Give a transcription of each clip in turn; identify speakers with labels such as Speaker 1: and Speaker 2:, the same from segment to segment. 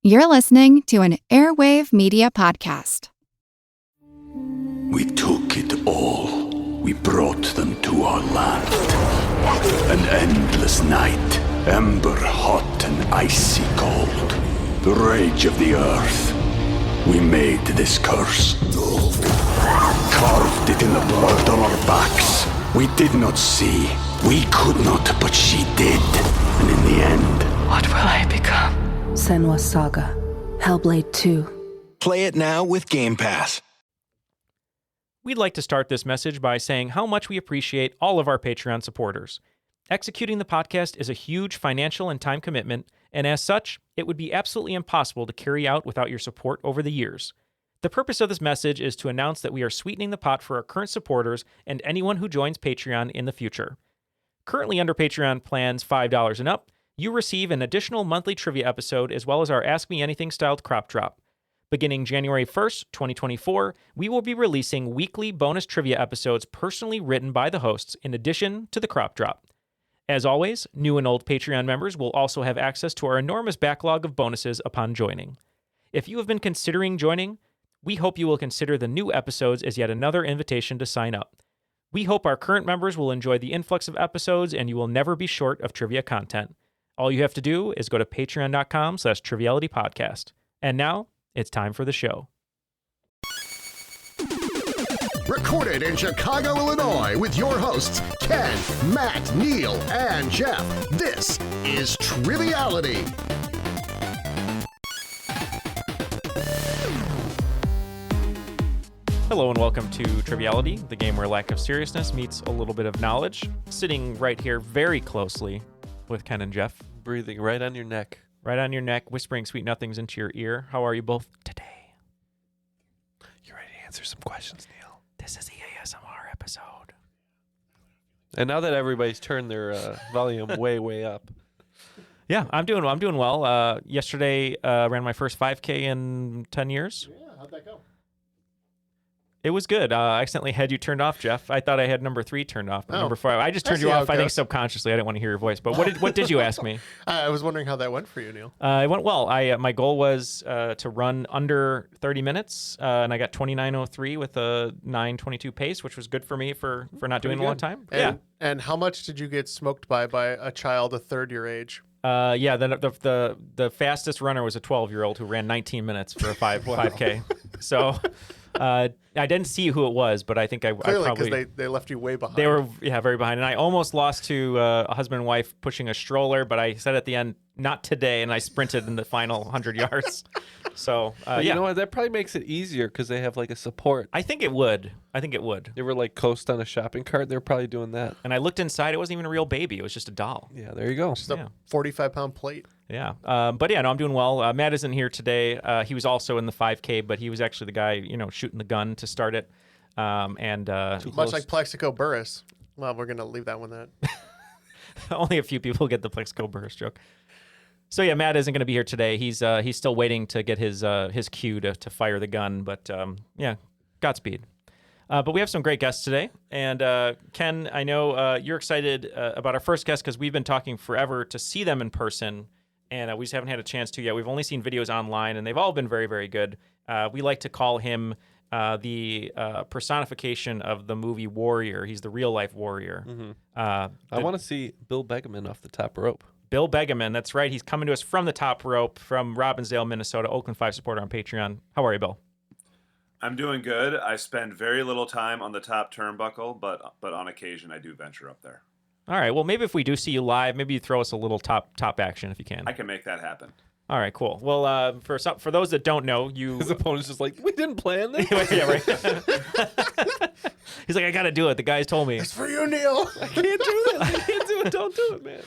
Speaker 1: You're listening to an Airwave Media podcast.
Speaker 2: We took it all. We brought them to our land. An endless night, ember hot and icy cold. The rage of the earth. We made this curse. Carved it in the blood on our backs. We did not see. We could not, but she did. And in the end...
Speaker 3: What will I become?
Speaker 4: Senua's Saga. Hellblade 2.
Speaker 5: Play it now with Game Pass.
Speaker 6: We'd like to start this message by saying how much we appreciate all of our Patreon supporters. Executing the podcast is a huge financial and time commitment, and as such, it would be absolutely impossible to carry out without your support over the years. The purpose of this message is to announce that we are sweetening the pot for our current supporters and anyone who joins Patreon in the future. Currently under Patreon plans $5 and up, you receive an additional monthly trivia episode as well as our Ask Me Anything styled crop drop. Beginning January 1st, 2024, we will be releasing weekly bonus trivia episodes personally written by the hosts in addition to the crop drop. As always, new and old Patreon members will also have access to our enormous backlog of bonuses upon joining. If you have been considering joining, we hope you will consider the new episodes as yet another invitation to sign up. We hope our current members will enjoy the influx of episodes and you will never be short of trivia content. All you have to do is go to patreon.com/trivialitypodcast. And now, it's time for the show.
Speaker 7: Recorded in Chicago, Illinois, with your hosts, Ken, Matt, Neal, and Jeff. This is Triviality.
Speaker 6: Hello and welcome to Triviality, the game where lack of seriousness meets a little bit of knowledge. Sitting right here very closely with Ken and Jeff.
Speaker 8: Breathing right on your neck.
Speaker 6: Right on your neck, whispering sweet nothings into your ear. How are you both today?
Speaker 8: You ready to answer some questions, Neal?
Speaker 6: This is the ASMR episode.
Speaker 8: And now that everybody's turned their volume way up.
Speaker 6: Yeah, I'm doing well. Yesterday, ran my first 5K in 10 years.
Speaker 7: Yeah, how'd that go?
Speaker 6: It was good. I accidentally had you turned off, Jeff. I thought I had number 3 turned off, but number 4. I just turned you off, I think, subconsciously. I didn't want to hear your voice. But what did you ask me?
Speaker 7: I was wondering how that went for you, Neal.
Speaker 6: It went well. My goal was to run under 30 minutes, and I got 29:03 with a 9:22 pace, which was good for me for not doing it a long time.
Speaker 7: And how much did you get smoked by a child a third your age?
Speaker 6: The fastest runner was a 12-year-old who ran 19 minutes for a 5K. So I didn't see who it was, but I think I probably...
Speaker 7: because they left you way behind.
Speaker 6: They were, very behind. And I almost lost to a husband and wife pushing a stroller, but I said at the end, not today, and I sprinted in the final 100 yards. So,
Speaker 8: You know what? That probably makes it easier because they have like a support.
Speaker 6: I think it would.
Speaker 8: They were like coast on a shopping cart. They're probably doing that.
Speaker 6: And I looked inside. It wasn't even a real baby. It was just a doll.
Speaker 8: Yeah, there you go.
Speaker 7: Just a 45-pound plate.
Speaker 6: Yeah. I'm doing well. Matt isn't here today. He was also in the 5K, but he was actually the guy, shooting the gun to start it.
Speaker 7: Much like Plexico Burris. Well, we're going to leave that one that.
Speaker 6: Only a few people get the Plexico Burris joke. So yeah, Matt isn't going to be here today. He's still waiting to get his cue to fire the gun. But Godspeed. But we have some great guests today. And Ken, I know you're excited about our first guest because we've been talking forever to see them in person, and we just haven't had a chance to yet. We've only seen videos online, and they've all been very, very good. We like to call him the personification of the movie Warrior. He's the real-life warrior.
Speaker 8: Mm-hmm. I want to see Bill Boegeman off the top rope.
Speaker 6: Bill Boegeman, that's right. He's coming to us from the top rope from Robbinsdale, Minnesota, Oakland 5 supporter on Patreon. How are you, Bill?
Speaker 9: I'm doing good. I spend very little time on the top turnbuckle, but on occasion I do venture up there.
Speaker 6: All right. Well, maybe if we do see you live, maybe you throw us a little top action if you can.
Speaker 9: I can make that happen.
Speaker 6: All right, cool. Well, for those that don't know,
Speaker 8: his opponent's just like, we didn't plan this.
Speaker 6: Yeah, right. He's like, I got to do it. The guys told me.
Speaker 7: It's for you, Neal.
Speaker 8: I can't do this. I can't do it. Don't do it, man.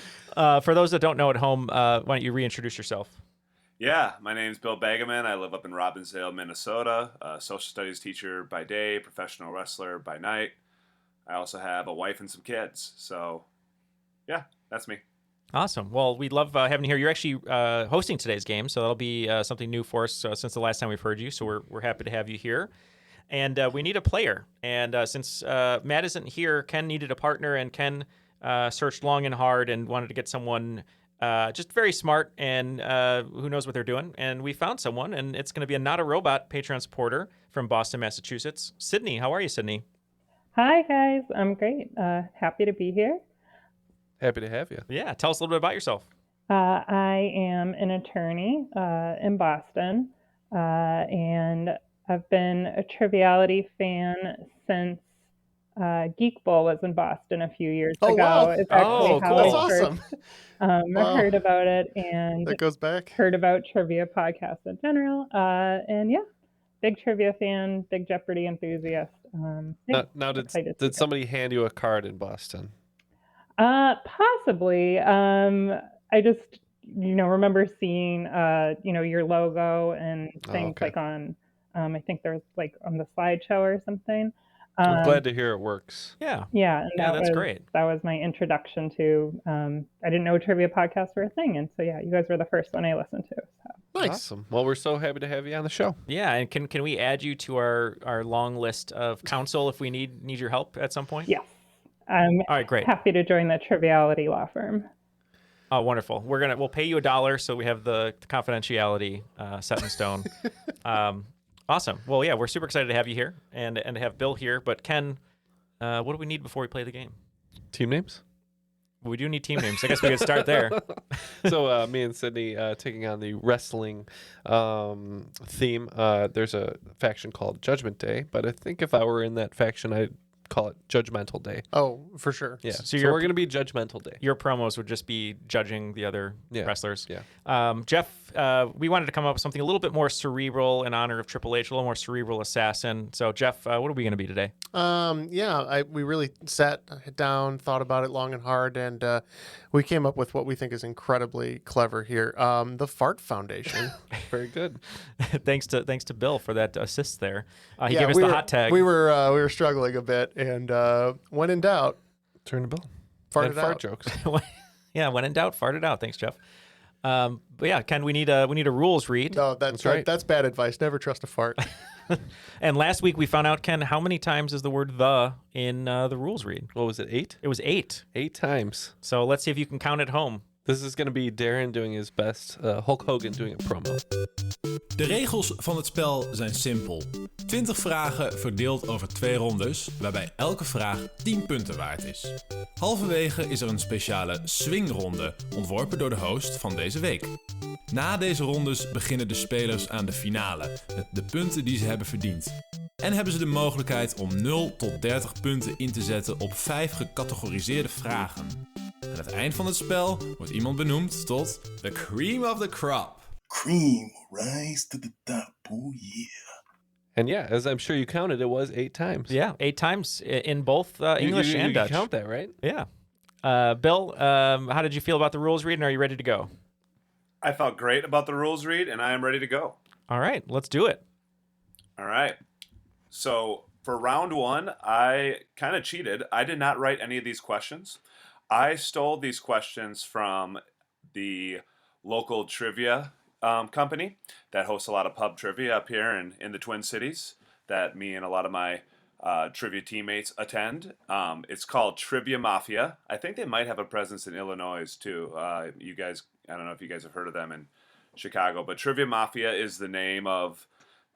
Speaker 6: For those that don't know at home, why don't you reintroduce yourself?
Speaker 9: Yeah, my name's Bill Boegeman. I live up in Robbinsdale, Minnesota. Social studies teacher by day, professional wrestler by night. I also have a wife and some kids. So, yeah, that's me.
Speaker 6: Awesome. Well, we'd love having you here. You're actually hosting today's game, so that'll be something new for us since the last time we've heard you. So we're happy to have you here. And we need a player. And since Matt isn't here, Ken needed a partner, and Ken searched long and hard and wanted to get someone just very smart and who knows what they're doing. And we found someone, and it's going to be a Not a Robot Patreon supporter from Boston, Massachusetts. Sydney, how are you, Sydney?
Speaker 3: Hi, guys. I'm great. Happy to be here.
Speaker 8: Happy to have you.
Speaker 6: Yeah, tell us a little bit about yourself.
Speaker 3: I am an attorney in Boston, and I've been a Triviality fan since Geek Bowl was in Boston a few years ago.
Speaker 10: Wow.
Speaker 3: It's actually how
Speaker 10: That's
Speaker 3: I
Speaker 10: awesome.
Speaker 3: first
Speaker 10: Wow.
Speaker 3: heard about it and
Speaker 10: That goes back.
Speaker 3: heard about trivia podcasts in general. And yeah, big trivia fan, big Jeopardy enthusiast.
Speaker 8: Now did somebody hand you a card in Boston?
Speaker 3: Possibly. I just, remember seeing, your logo and things like on, I think there was like on the slideshow or something.
Speaker 8: I'm glad to hear it works.
Speaker 6: Yeah.
Speaker 3: Yeah. And
Speaker 6: that's great.
Speaker 3: That was my introduction to, I didn't know trivia podcasts were a thing. And so, yeah, you guys were the first one I listened to. So.
Speaker 10: Nice.
Speaker 8: Awesome. Well, we're so happy to have you on the show.
Speaker 6: Yeah, and can we add you to our long list of counsel if we need your help at some point?
Speaker 3: Yeah. I'm
Speaker 6: All right, great.
Speaker 3: happy to join the Triviality law firm.
Speaker 6: Oh, wonderful. We'll pay you $1 so we have the confidentiality set in stone. Awesome. Well, yeah, we're super excited to have you here and to have Bill here. But Ken, what do we need before we play the game?
Speaker 8: Team names?
Speaker 6: We do need team names. I guess we could start there.
Speaker 8: So me and Sydney taking on the wrestling theme. There's a faction called Judgment Day, but I think if I were in that faction, I'd call it Judgmental Day.
Speaker 10: Oh, for sure.
Speaker 8: Yeah.
Speaker 6: So
Speaker 8: we're going to be Judgmental Day.
Speaker 6: Your promos would just be judging the other wrestlers.
Speaker 8: Yeah.
Speaker 6: Jeff, we wanted to come up with something a little bit more cerebral in honor of Triple H, a little more cerebral assassin. So, Jeff, what are we going to be today?
Speaker 10: We really sat down, thought about it long and hard, and we came up with what we think is incredibly clever here. The Fart Foundation.
Speaker 8: Very good.
Speaker 6: Thanks to Bill for that assist there. He gave us the hot tag.
Speaker 10: We were struggling a bit, and when in doubt,
Speaker 8: turn to Bill.
Speaker 10: Fart
Speaker 8: fart jokes.
Speaker 6: Yeah, when in doubt, fart it out. Thanks, Jeff. But yeah, Ken, we need a rules read.
Speaker 10: No, that's right. That's bad advice. Never trust a fart.
Speaker 6: And last week we found out, Ken, how many times is the word "the" in the rules read?
Speaker 8: What was it? 8?
Speaker 6: It was 8.
Speaker 8: 8 times.
Speaker 6: So let's see if you can count at home.
Speaker 8: This is going to be Darren doing his best, Hulk Hogan doing a promo.
Speaker 11: De regels van het spel zijn simpel. 20 vragen verdeeld over 2 rondes, waarbij elke vraag 10 punten waard is. Halverwege is er een speciale swingronde, ontworpen door de host van deze week. Na deze rondes beginnen de spelers aan de finale, met de punten die ze hebben verdiend. En hebben ze de mogelijkheid om 0 tot 30 punten in te zetten op 5 gecategoriseerde vragen. Aan het eind van het spel wordt iemand benoemd tot the cream of the crop.
Speaker 2: Cream rise to the top, oh yeah.
Speaker 8: And yeah, as I'm sure you counted, it was 8 times.
Speaker 6: Yeah, 8 times in both English and Dutch.
Speaker 8: You count that, right?
Speaker 6: Yeah. Bill, how did you feel about the rules read, and are you ready to go?
Speaker 9: I felt great about the rules read, and I am ready to go.
Speaker 6: All right, let's do it.
Speaker 9: All right. So for round 1, I kind of cheated. I did not write any of these questions. I stole these questions from the local trivia company that hosts a lot of pub trivia up here in the Twin Cities that me and a lot of my trivia teammates attend. It's called Trivia Mafia. I think they might have a presence in Illinois too. You guys, I don't know if you guys have heard of them in Chicago, but Trivia Mafia is the name of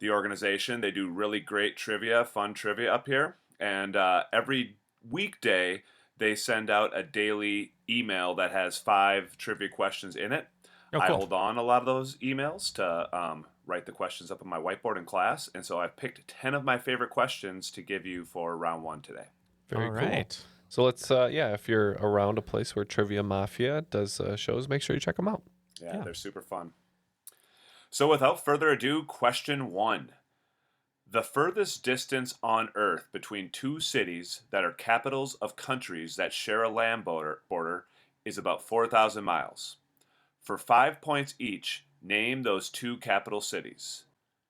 Speaker 9: the organization. They do really great trivia, fun trivia up here. And every weekday, they send out a daily email that has 5 trivia questions in it.
Speaker 6: Oh, cool.
Speaker 9: I hold on a lot of those emails to write the questions up on my whiteboard in class. And so I've picked 10 of my favorite questions to give you for round 1 today.
Speaker 8: Very
Speaker 6: All
Speaker 8: cool.
Speaker 6: right.
Speaker 8: So let's, if you're around a place where Trivia Mafia does shows, make sure you check them out.
Speaker 9: Yeah, they're super fun. So without further ado, question 1. The furthest distance on Earth between 2 cities that are capitals of countries that share a land border is about 4,000 miles. For 5 points each, name those 2 capital cities.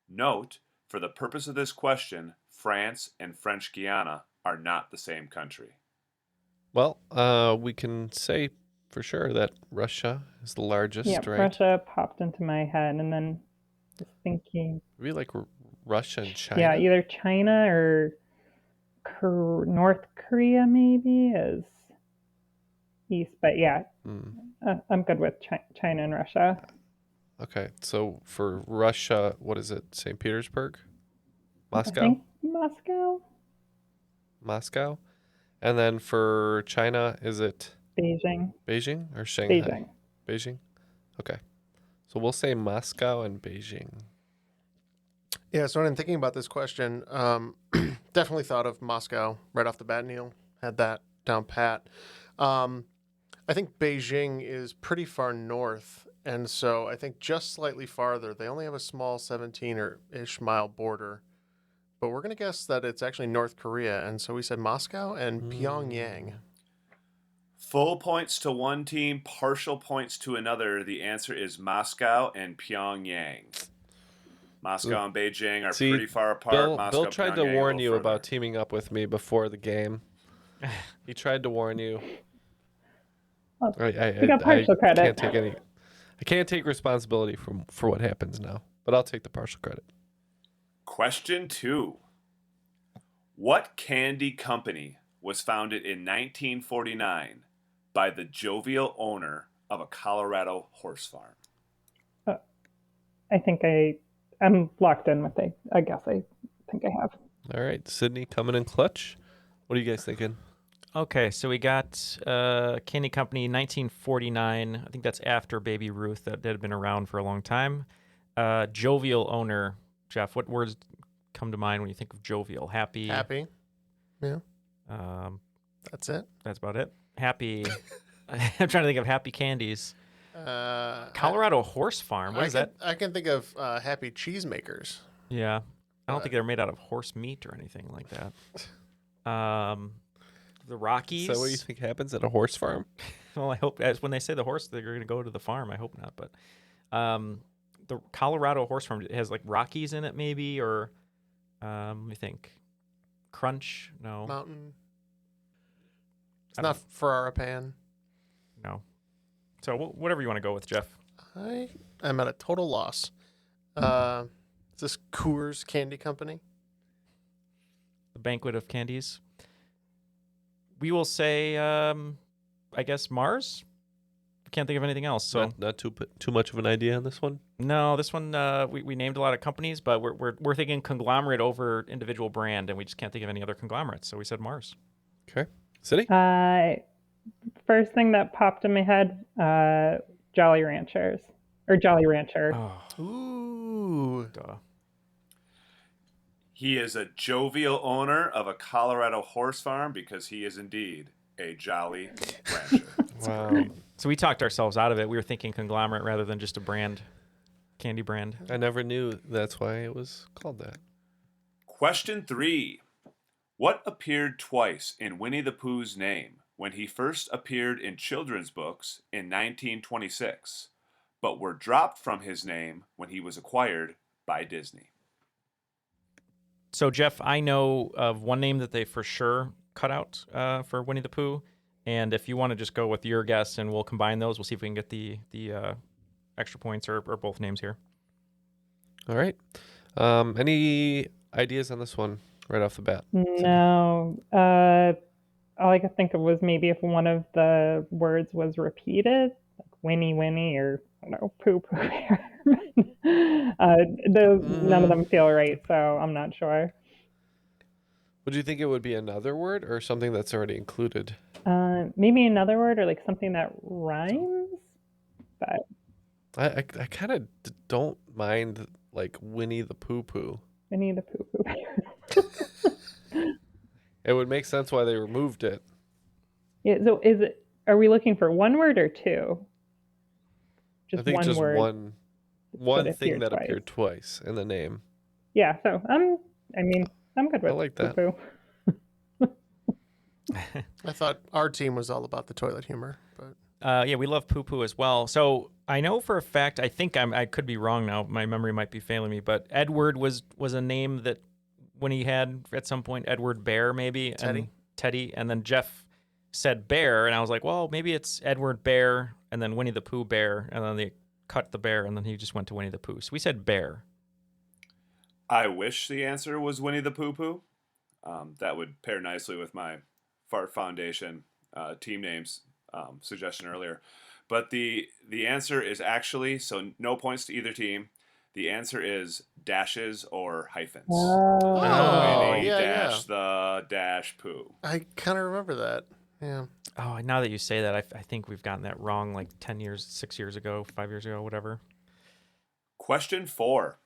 Speaker 9: Note, for the purpose of this question, France and French Guiana are not the same country.
Speaker 8: Well, we can say for sure that Russia is the largest,
Speaker 3: Yeah,
Speaker 8: right?
Speaker 3: Russia popped into my head, and then just thinking.
Speaker 8: Maybe like Russia and China.
Speaker 3: Yeah, either China or North Korea maybe is east, but yeah, I'm good with China and Russia.
Speaker 8: Okay, so for Russia, what is it? St. Petersburg? Moscow?
Speaker 3: I think Moscow.
Speaker 8: Moscow? And then for China, is it
Speaker 3: Beijing.
Speaker 8: Beijing or Shanghai?
Speaker 3: Beijing.
Speaker 8: Beijing? Okay. So we'll say Moscow and Beijing.
Speaker 10: Yeah, so when I'm thinking about this question, definitely thought of Moscow right off the bat. Neil had that down pat. I think Beijing is pretty far north, and so I think just slightly farther. They only have a small 17 or ish mile border, but we're going to guess that it's actually North Korea, and so we said Moscow and Pyongyang.
Speaker 9: Full points to one team, partial points to another. The answer is Moscow and Pyongyang. Moscow and Beijing are pretty far apart.
Speaker 8: Bill tried to warn you about teaming up with me before the game. He tried to warn you.
Speaker 3: Well, you got partial credit.
Speaker 8: I can't take responsibility for what happens now, but I'll take the partial credit.
Speaker 9: Question 2. What candy company was founded in 1949 by the jovial owner of a Colorado horse farm?
Speaker 3: I think I'm locked in with I guess I think I have.
Speaker 8: All right, Sydney coming in clutch. What are you guys thinking?
Speaker 6: Okay, so we got Candy Company 1949. I think that's after Baby Ruth. That had been around for a long time. Jovial owner. Jeff, what words come to mind when you think of jovial? Happy?
Speaker 10: Happy. Yeah. That's it.
Speaker 6: That's about it. Happy. I'm trying to think of happy candies. Colorado Horse Farm. What is that?
Speaker 10: I can think of happy cheesemakers.
Speaker 6: Yeah. I don't think they're made out of horse meat or anything like that. The Rockies.
Speaker 8: Is that what you think happens at a horse farm?
Speaker 6: Well, I hope when they say the horse, they're going to go to the farm. I hope not. But the Colorado Horse Farm has like Rockies in it, maybe, or let me think. Crunch? No.
Speaker 10: Mountain. It's not Ferrara Pan.
Speaker 6: No. So whatever you want to go with, Jeff.
Speaker 10: I'm at a total loss. Is this Coors Candy Company?
Speaker 6: The Banquet of Candies. We will say, I guess, Mars? I can't think of anything else. So
Speaker 8: not too much of an idea on this one?
Speaker 6: No, this one, we named a lot of companies, but we're thinking conglomerate over individual brand, and we just can't think of any other conglomerates, so we said Mars.
Speaker 8: Okay. City?
Speaker 3: First thing that popped in my head, Jolly Ranchers. Or Jolly Rancher.
Speaker 6: Oh.
Speaker 10: Ooh.
Speaker 6: Duh.
Speaker 9: He is a jovial owner of a Colorado horse farm because he is indeed a Jolly Rancher.
Speaker 8: Wow.
Speaker 6: So we talked ourselves out of it. We were thinking conglomerate rather than just a brand, candy brand.
Speaker 8: I never knew that's why it was called that.
Speaker 9: Question 3. What appeared twice in Winnie the Pooh's name when he first appeared in children's books in 1926, but were dropped from his name when he was acquired by Disney?
Speaker 6: So, Jeff, I know of one name that they for sure cut out for Winnie the Pooh. And if you want to just go with your guess and we'll combine those, we'll see if we can get the extra points or both names here.
Speaker 8: All right. Any ideas on this one right off the bat?
Speaker 3: No. All I could think of was maybe if one of the words was repeated, like Winnie, or I don't know, Pooh. None of them feel right, so I'm not sure.
Speaker 8: Would you think it would be another word or something that's already included?
Speaker 3: Maybe another word or like something that rhymes. But
Speaker 8: I kind of don't mind like Winnie the Pooh.
Speaker 3: Winnie the Pooh.
Speaker 8: It would make sense why they removed it.
Speaker 3: Yeah. So are we looking for one word or two?
Speaker 8: I think
Speaker 3: one
Speaker 8: just
Speaker 3: word.
Speaker 8: One thing that appeared twice in the name.
Speaker 3: Yeah. So I'm good with.
Speaker 8: I like that.
Speaker 3: Pooh.
Speaker 10: I thought our team was all about the toilet humor, but
Speaker 6: yeah, we love poo as well. So I know for a fact, I think I could be wrong now. My memory might be failing me, but Edward was a name that when he had at some point Edward Bear maybe Teddy, and then Jeff said Bear, and I was like, well, maybe it's Edward Bear, and then Winnie the Pooh Bear, and then they cut the bear, and then he just went to Winnie the Pooh. So we said Bear.
Speaker 9: I wish the answer was Winnie the Pooh. That would pair nicely with my Fart Foundation team names suggestion earlier. But the answer is actually, so no points to either team. The answer is dashes or hyphens.
Speaker 10: Oh,
Speaker 9: Winnie
Speaker 10: yeah,
Speaker 9: dash the dash pooh.
Speaker 10: I kind of remember that. Yeah.
Speaker 6: Oh, now that you say that, I think we've gotten that wrong like 10 years, 6 years ago, 5 years ago, whatever.
Speaker 9: Question 4.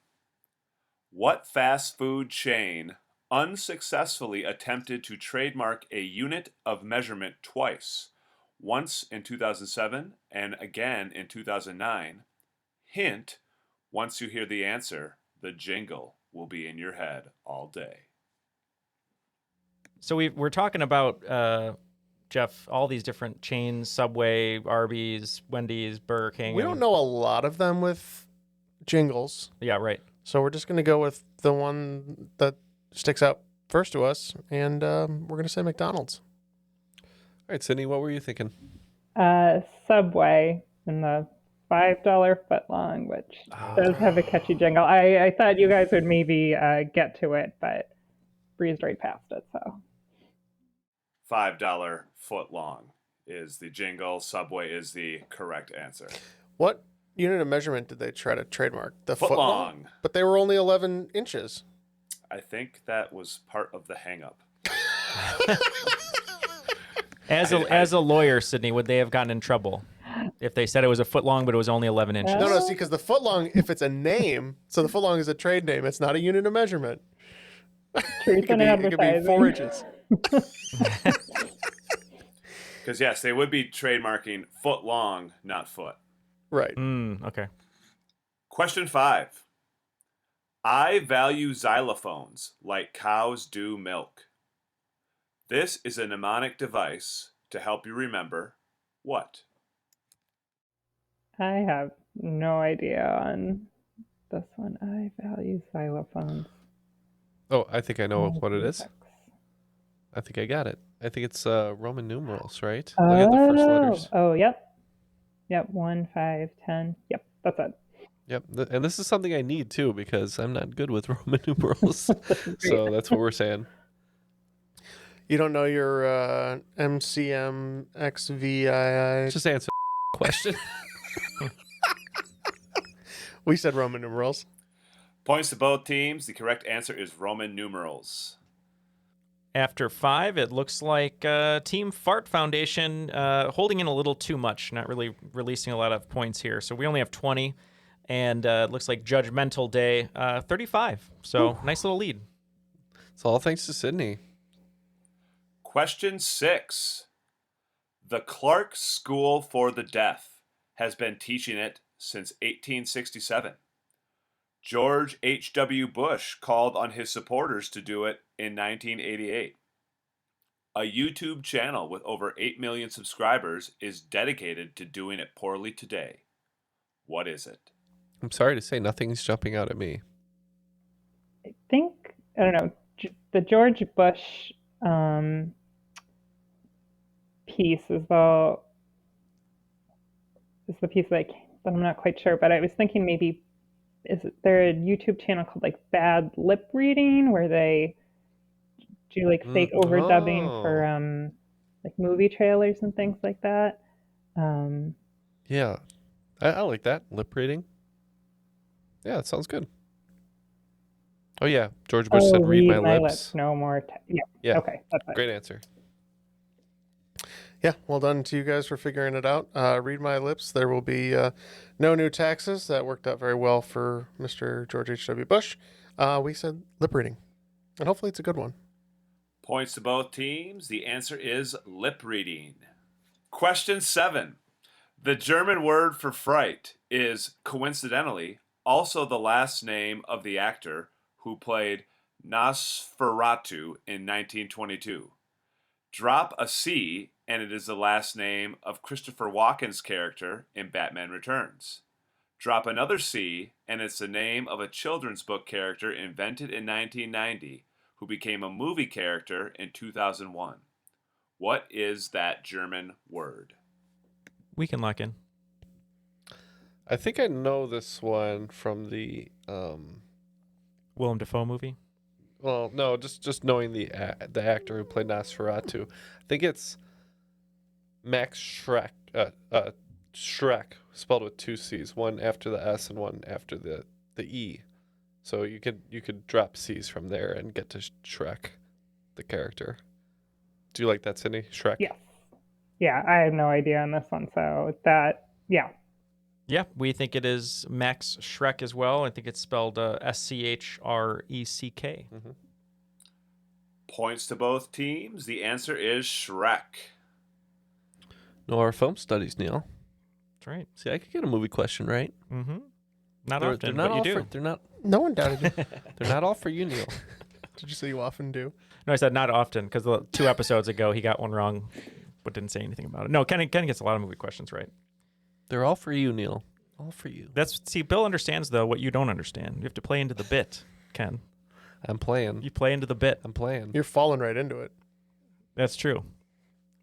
Speaker 9: What fast food chain unsuccessfully attempted to trademark a unit of measurement twice, once in 2007 and again in 2009? Hint, once you hear the answer, the jingle will be in your head all day.
Speaker 6: So we're talking about, Jeff, all these different chains, Subway, Arby's, Wendy's, Burger King.
Speaker 10: We don't know a lot of them with jingles.
Speaker 6: Yeah, right.
Speaker 10: So we're just going to go with the one that sticks out first to us, and we're going to say McDonald's.
Speaker 8: All right, Sydney, what were you thinking?
Speaker 3: Subway and the $5 footlong, which does have a catchy jingle. I thought you guys would maybe get to it, but breezed right past it. So
Speaker 9: $5 footlong is the jingle. Subway is the correct answer.
Speaker 10: What unit of measurement did they try to trademark? The
Speaker 9: footlong.
Speaker 10: But they were only 11 inches.
Speaker 9: I think that was part of the hang-up.
Speaker 6: As a lawyer, Sydney, would they have gotten in trouble if they said it was a foot long, but it was only 11 inches?
Speaker 10: No, see, because the footlong, if it's a name, so the footlong is a trade name. It's not a unit of measurement.
Speaker 3: Truth in
Speaker 10: it could be 4 inches.
Speaker 9: Because, yes, they would be trademarking foot long, not foot.
Speaker 10: Right.
Speaker 6: Okay.
Speaker 9: Question 5. I value xylophones like cows do milk. This is a mnemonic device to help you remember what?
Speaker 3: I have no idea on this one. I value xylophones.
Speaker 8: Oh, I think I know what it is. I think I got it. I think it's Roman numerals, right? Look at the first letters.
Speaker 3: Oh, yep. Yep, 1, 5, 10. Yep, that's it.
Speaker 8: Yep, and this is something I need too because I'm not good with Roman numerals. So that's what we're saying.
Speaker 10: You don't know your MCM XVII?
Speaker 8: Just answer the question.
Speaker 10: We said Roman numerals.
Speaker 9: Points to both teams. The correct answer is Roman numerals.
Speaker 6: After 5, it looks like Team Fart Foundation holding in a little too much, not really releasing a lot of points here. So we only have 20, and it looks like Judgmental Day, 35. So nice little lead.
Speaker 8: It's all thanks to Sydney.
Speaker 9: Question 6. The Clark School for the Deaf has been teaching it since 1867. George H.W. Bush called on his supporters to do it in 1988. A YouTube channel with over 8 million subscribers is dedicated to doing it poorly today. What is it?
Speaker 8: I'm sorry to say, nothing's jumping out at me.
Speaker 3: I think, I don't know, the George Bush piece is the piece that I'm not quite sure, but I was thinking maybe, is there a YouTube channel called like Bad Lip Reading where they do like fake overdubbing for like movie trailers and things like that?
Speaker 8: Yeah, I like that. Lip reading. Yeah, it sounds good. Oh yeah, George Bush said, "Read my lips."
Speaker 3: No more.
Speaker 8: Yeah.
Speaker 3: Okay, that's it.
Speaker 8: Great answer.
Speaker 10: Yeah, well done to you guys for figuring it out. Read my lips. There will be no new taxes. That worked out very well for Mr. George H.W. Bush. We said lip reading, and hopefully it's a good one.
Speaker 9: Points to both teams. The answer is lip reading. Question 7. The German word for fright is, coincidentally, also the last name of the actor who played Nosferatu in 1922. Drop a C, and it is the last name of Christopher Walken's character in Batman Returns. Drop another C, and it's the name of a children's book character invented in 1990 who became a movie character in 2001. What is that German word?
Speaker 6: We can lock in.
Speaker 8: I think I know this one from the
Speaker 6: Willem Dafoe movie.
Speaker 8: Well, no, just knowing the actor who played Nosferatu. I think it's Max Schreck. Shrek, spelled with 2 C's, one after the S and one after the E. So you could drop C's from there and get to Shrek, the character. Do you like that, Sydney? Shrek?
Speaker 3: Yes. Yeah, I have no idea on this one. So that, yeah.
Speaker 6: Yeah, we think it is Max Shrek as well. I think it's spelled Schreck.
Speaker 8: Mm-hmm.
Speaker 9: Points to both teams. The answer is Shrek.
Speaker 8: No, our film studies, Neil.
Speaker 6: That's right.
Speaker 8: See, I could get a movie question right.
Speaker 6: Mm-hmm. Not
Speaker 8: They're
Speaker 6: often,
Speaker 8: not
Speaker 6: but you
Speaker 8: all
Speaker 6: do.
Speaker 8: they're not.
Speaker 10: No one doubted you.
Speaker 8: They're not all for you, Neil.
Speaker 10: Did you say you often do?
Speaker 6: No, I said not often because 2 episodes ago he got one wrong, but didn't say anything about it. No, Ken gets a lot of movie questions right.
Speaker 8: They're all for you, Neil. All for you.
Speaker 6: See, Bill understands though what you don't understand. You have to play into the bit, Ken.
Speaker 8: I'm playing.
Speaker 6: You play into the bit.
Speaker 8: I'm playing.
Speaker 10: You're falling right into it.
Speaker 6: That's true.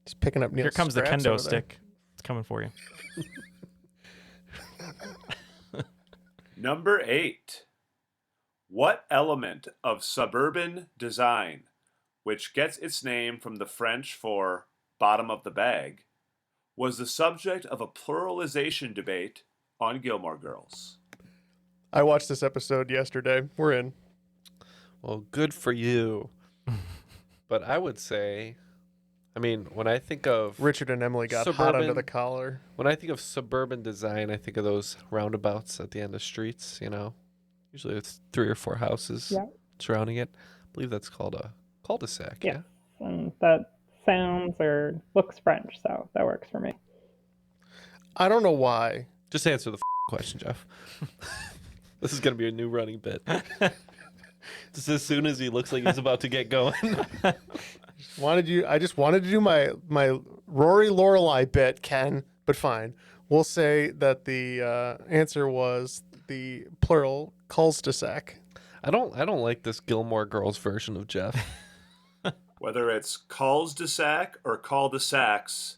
Speaker 10: Just picking up Neil's
Speaker 6: Here comes the
Speaker 10: scraps
Speaker 6: kendo
Speaker 10: over there.
Speaker 6: stick. It's coming for you.
Speaker 9: Number 8. What element of suburban design, which gets its name from the French for bottom of the bag, was the subject of a pluralization debate on Gilmore Girls?
Speaker 10: I watched this episode yesterday. We're in.
Speaker 8: Well, good for you. But I would say, I mean, when I think of
Speaker 10: Richard and Emily got hot
Speaker 8: suburban-
Speaker 10: under the collar.
Speaker 8: when I think of suburban design, I think of those roundabouts at the end of streets. Usually it's 3 or 4 houses surrounding it. I believe that's called a cul-de-sac.
Speaker 3: Yes. And that sounds or looks French, so that works for me.
Speaker 10: I don't know why.
Speaker 8: Just answer the question, Jeff. This is gonna be a new running bit. Just as soon as he looks like he's about to get going.
Speaker 10: I just wanted to do my Rory Lorelei bit, Ken, but fine. We'll say that the answer was the plural cul-de-sac.
Speaker 8: I don't like this Gilmore Girls version of Jeff.
Speaker 9: Whether it's cul-de-sac or cul-de-sacs,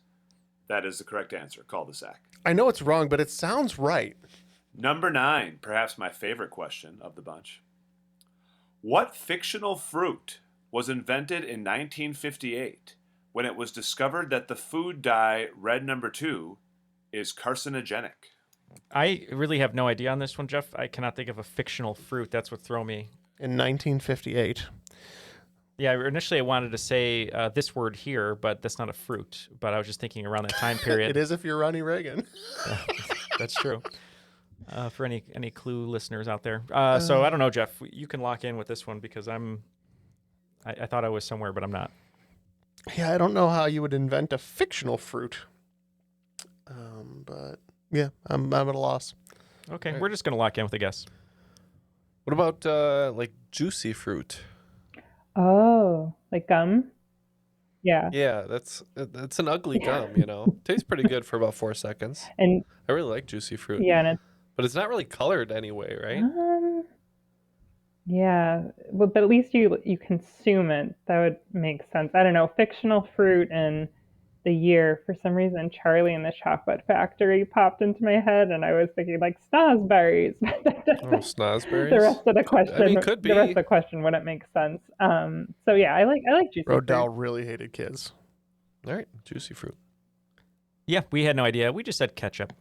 Speaker 9: that is the correct answer, cul-de-sac.
Speaker 10: I know it's wrong, but it sounds right.
Speaker 9: Number 9, perhaps my favorite question of the bunch. What fictional fruit was invented in 1958 when it was discovered that the food dye red number 2 is carcinogenic?
Speaker 6: I really have no idea on this one, Jeff. I cannot think of a fictional fruit. That's what threw me.
Speaker 10: In 1958.
Speaker 6: Yeah, initially I wanted to say this word here, but that's not a fruit. But I was just thinking around that time period.
Speaker 10: It is if you're Ronnie Reagan.
Speaker 6: That's true. For any Clue listeners out there. So I don't know, Jeff. You can lock in with this one because I thought I was somewhere, but I'm not.
Speaker 10: Yeah, I don't know how you would invent a fictional fruit. But yeah, I'm at a loss.
Speaker 6: Okay, we're just going to lock in with a guess.
Speaker 8: What about like juicy fruit?
Speaker 3: Oh, like gum? Yeah.
Speaker 8: Yeah, that's an ugly gum, Tastes pretty good for about 4 seconds.
Speaker 3: And
Speaker 8: I really like juicy fruit.
Speaker 3: yeah, and
Speaker 8: But it's not really colored anyway, right?
Speaker 3: yeah. Well, but at least you consume it. That would make sense. I don't know. Fictional fruit and the year, for some reason, Charlie and the Chocolate Factory popped into my head, and I was thinking like snozberries.
Speaker 8: Snozberries.
Speaker 3: The rest of the question,
Speaker 8: I mean, could be.
Speaker 3: The rest of the question wouldn't make sense. So yeah, I like juicy
Speaker 10: Rodell
Speaker 3: fruit.
Speaker 10: really hated kids.
Speaker 8: All right, juicy fruit.
Speaker 6: Yeah, we had no idea. We just said ketchup.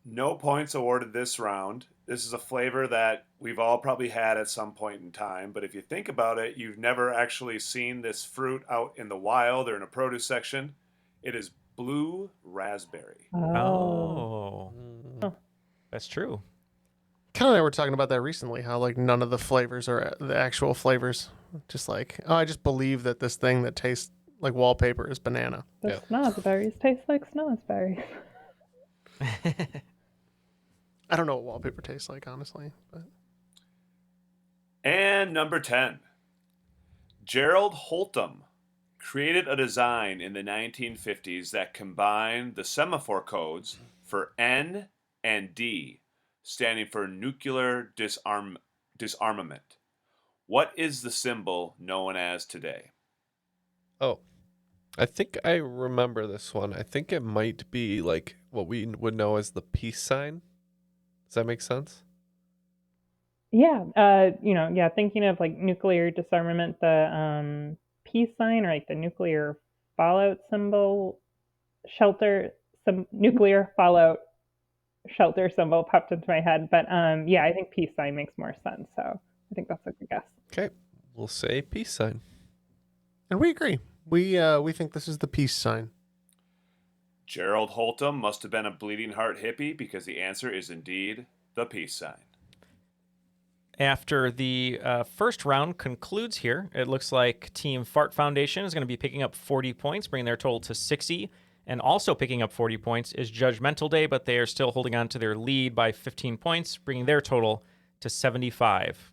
Speaker 9: No points awarded this round. This is a flavor that we've all probably had at some point in time, but if you think about it, you've never actually seen this fruit out in the wild or in a produce section. It is blue raspberry.
Speaker 6: Oh. That's true.
Speaker 10: Ken and I were talking about that recently, how like none of the flavors are the actual flavors. Just like, I just believe that this thing that tastes like wallpaper is banana.
Speaker 3: The snozberries taste like snozberries.
Speaker 10: I don't know what wallpaper tastes like, honestly. But
Speaker 9: And number 10. Gerald Holtham created a design in the 1950s that combined the semaphore codes for N and D, standing for nuclear disarmament. What is the symbol known as today?
Speaker 8: Oh, I think I remember this one. I think it might be like what we would know as the peace sign. Does that make sense?
Speaker 3: Yeah, thinking of like nuclear disarmament, the peace sign or like the nuclear fallout symbol, shelter some nuclear fallout shelter symbol popped into my head. But yeah, I think peace sign makes more sense. So I think that's a good guess.
Speaker 8: Okay, we'll say peace sign.
Speaker 10: And we agree. We think this is the peace sign.
Speaker 9: Gerald Holtum must have been a bleeding heart hippie because the answer is indeed the peace sign.
Speaker 6: After the first round concludes here, it looks like Team Fart Foundation is going to be picking up 40 points, bringing their total to 60. And also picking up 40 points is Judgmental Day, but they are still holding on to their lead by 15 points, bringing their total to 75.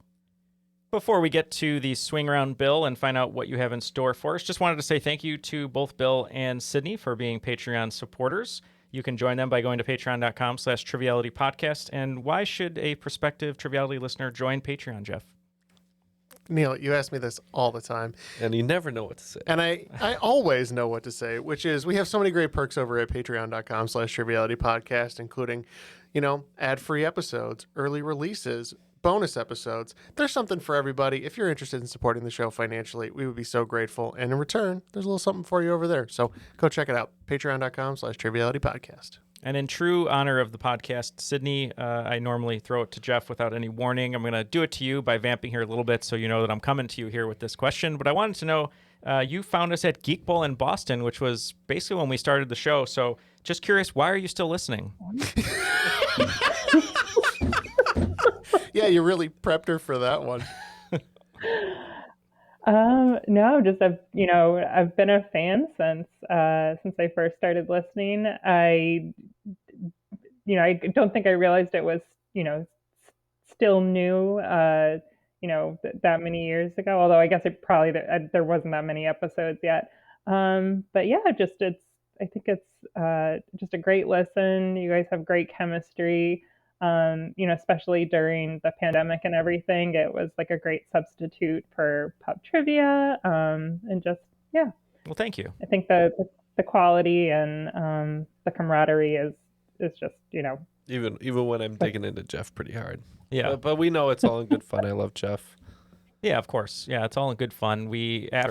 Speaker 6: Before we get to the swing round, Bill, and find out what you have in store for us, just wanted to say thank you to both Bill and Sydney for being Patreon supporters. You can join them by going to patreon.com/trivialitypodcast. And why should a prospective Triviality listener join Patreon, Jeff?
Speaker 10: Neal, you ask me this all the time.
Speaker 8: And you never know what to say.
Speaker 10: And I always know what to say, which is we have so many great perks over at patreon.com/trivialitypodcast, including, ad-free episodes, early releases, bonus episodes. There's something for everybody. If you're interested in supporting the show financially, we would be so grateful. And in return, there's a little something for you over there. So go check it out. Patreon.com/trivialitypodcast.
Speaker 6: And in true honor of the podcast, Sydney, I normally throw it to Jeff without any warning. I'm going to do it to you by vamping here a little bit so you know that I'm coming to you here with this question. But I wanted to know, you found us at Geek Bowl in Boston, which was basically when we started the show. So just curious, why are you still listening?
Speaker 10: Yeah, you really prepped her for that one.
Speaker 3: No, just I've been a fan since I first started listening. I don't think I realized it was still new that many years ago. Although I guess there wasn't that many episodes yet. But yeah, I think it's just a great listen. You guys have great chemistry. Especially during the pandemic and everything, it was like a great substitute for pub trivia. And just, yeah.
Speaker 6: Well, thank you.
Speaker 3: I think the quality and the camaraderie is just,
Speaker 8: Even when I'm digging into Jeff pretty hard.
Speaker 6: Yeah.
Speaker 8: But we know it's all in good fun. I love Jeff.
Speaker 6: Yeah, of course. Yeah, it's all in good fun.
Speaker 8: Jeff?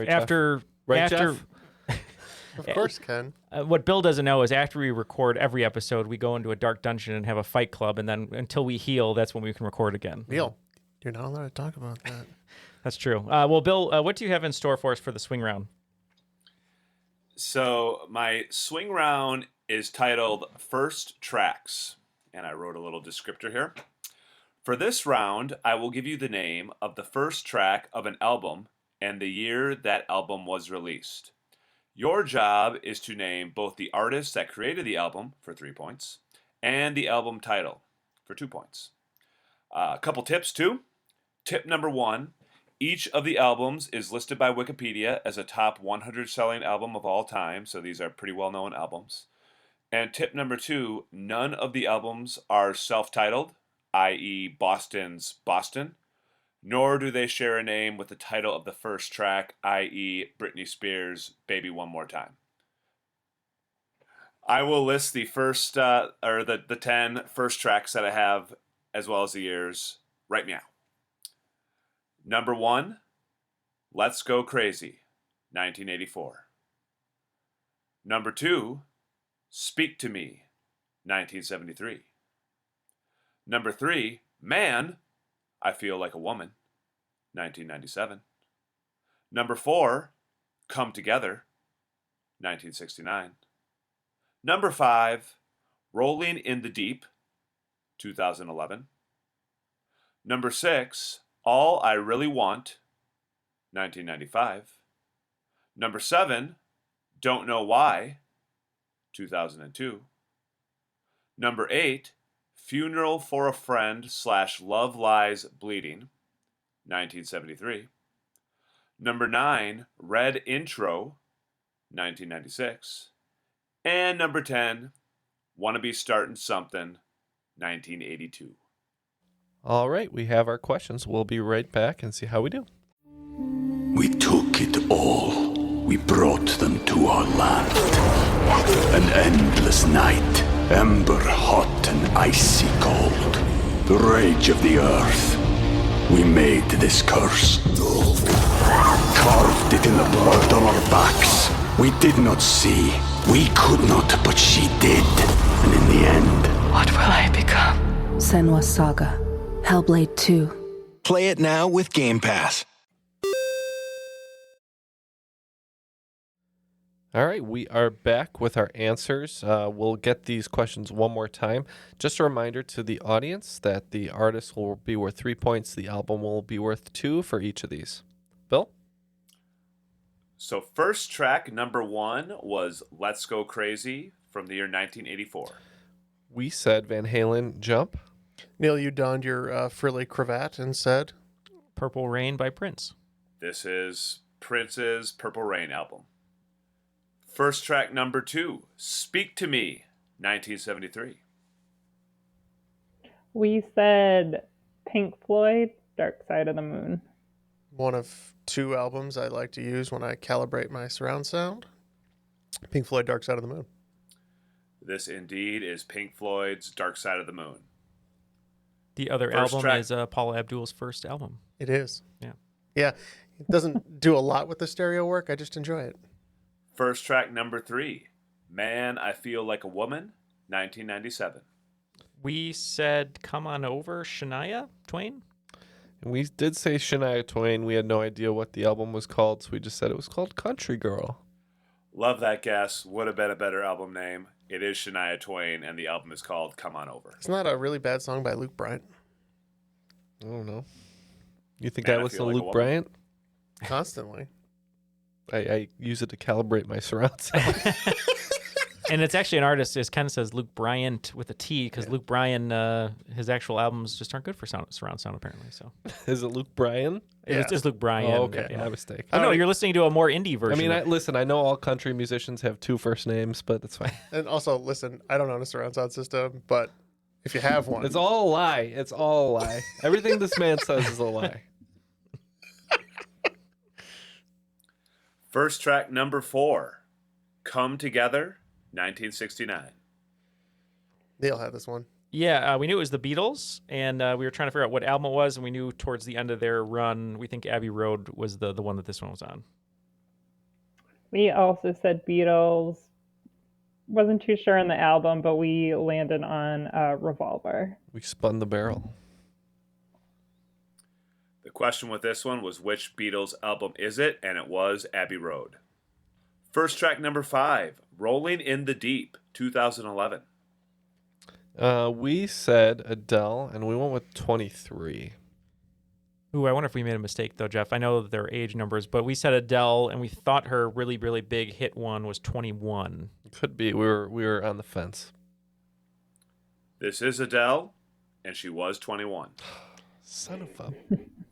Speaker 8: Of
Speaker 10: course, Ken.
Speaker 6: What Bill doesn't know is after we record every episode, we go into a dark dungeon and have a fight club, and then until we heal, that's when we can record again.
Speaker 10: Neal, you're not allowed to talk about that.
Speaker 6: That's true. Well, Bill, what do you have in store for us for the swing round?
Speaker 9: So my swing round is titled First Tracks, and I wrote a little descriptor here. For this round, I will give you the name of the first track of an album and the year that album was released. Your job is to name both the artist that created the album for 3 points and the album title for 2 points. A couple tips too. Tip number 1, each of the albums is listed by Wikipedia as a top 100 selling album of all time, so these are pretty well-known albums. And tip number 2, none of the albums are self-titled, i.e. Boston's Boston, nor do they share a name with the title of the first track, i.e. Britney Spears' Baby One More Time. I will list the first, the 10 first tracks that I have, as well as the years, right now. Number 1, Let's Go Crazy, 1984. Number 2, Speak to Me, 1973. Number 3, Man, I Feel Like a Woman, 1997. Number 4, Come Together, 1969. Number 5, Rolling in the Deep, 2011. Number 6, All I Really Want, 1995. Number 7, Don't Know Why, 2002. Number 8, Funeral for a Friend / Love Lies Bleeding, 1973. Number 9, Red Intro, 1996. And number 10, Wanna Be Startin' Something, 1982.
Speaker 8: All right, we have our questions. We'll be right back and see how we do.
Speaker 2: We took it all. We brought them to our land. An endless night, ember hot and icy cold. The rage of the earth. We made this curse. Carved it in the blood on our backs. We did not see. We could not, but she did. And in the end...
Speaker 4: What will I become? Senua's Saga. Hellblade 2.
Speaker 5: Play it now with Game Pass.
Speaker 8: All right, we are back with our answers. We'll get these questions one more time. Just a reminder to the audience that the artist will be worth 3 points. The album will be worth 2 for each of these. Bill?
Speaker 9: So first track, number 1, was Let's Go Crazy from the year 1984.
Speaker 8: We said Van Halen, Jump.
Speaker 10: Neal, you donned your frilly cravat and said...
Speaker 6: Purple Rain by Prince.
Speaker 9: This is Prince's Purple Rain album. First track, number 2, Speak to Me, 1973.
Speaker 3: We said Pink Floyd, Dark Side of the Moon.
Speaker 10: One of 2 albums I like to use when I calibrate my surround sound. Pink Floyd, Dark Side of the Moon.
Speaker 9: This indeed is Pink Floyd's Dark Side of the Moon.
Speaker 6: The other
Speaker 9: First
Speaker 6: album
Speaker 9: track.
Speaker 6: is Paula Abdul's first album.
Speaker 10: It is.
Speaker 6: Yeah.
Speaker 10: Yeah. It doesn't do a lot with the stereo work. I just enjoy it.
Speaker 9: First track, number 3, Man, I Feel Like a Woman, 1997.
Speaker 6: We said Come On Over, Shania Twain.
Speaker 8: And we did say Shania Twain. We had no idea what the album was called, so we just said it was called Country Girl.
Speaker 9: Love that guess. Would have been a better album name. It is Shania Twain, and the album is called Come On Over.
Speaker 10: It's not a really bad song by Luke Bryant.
Speaker 8: I don't know. You think
Speaker 9: Man,
Speaker 8: I
Speaker 9: I
Speaker 8: listen
Speaker 9: Feel
Speaker 8: to
Speaker 9: Like a
Speaker 8: Luke
Speaker 9: Woman.
Speaker 8: Bryant?
Speaker 10: Constantly.
Speaker 8: I use it to calibrate my surround sound.
Speaker 6: And it's actually an artist, as Ken says, Luke Bryant with a T, because Luke Bryan, his actual albums just aren't good for surround sound, apparently. So
Speaker 8: Is it Luke Bryan?
Speaker 6: It's just Luke Bryan.
Speaker 8: Oh, okay.
Speaker 6: Yeah.
Speaker 8: My mistake.
Speaker 6: Oh, no, you're listening to a more indie version.
Speaker 8: I mean, listen, I know all country musicians have 2 first names, but that's fine.
Speaker 10: And also, listen, I don't own a surround sound system, but if you have one...
Speaker 8: It's all a lie. It's all a lie. Everything this man says is a lie.
Speaker 9: First track, number 4, Come Together, 1969.
Speaker 10: Neal had this one.
Speaker 6: Yeah, we knew it was the Beatles, and we were trying to figure out what album it was, and we knew towards the end of their run, we think Abbey Road was the one that this one was on.
Speaker 3: We also said Beatles. Wasn't too sure on the album, but we landed on Revolver.
Speaker 8: We spun the barrel.
Speaker 9: The question with this one was which Beatles album is it, and it was Abbey Road. First track, number 5, Rolling in the Deep, 2011.
Speaker 8: We said Adele, and we went with 23.
Speaker 6: Ooh, I wonder if we made a mistake, though, Jeff. I know that their age numbers, but we said Adele, and we thought her really, really big hit one was 21.
Speaker 8: Could be. We were on the fence.
Speaker 9: This is Adele, and she was 21.
Speaker 8: Son of a...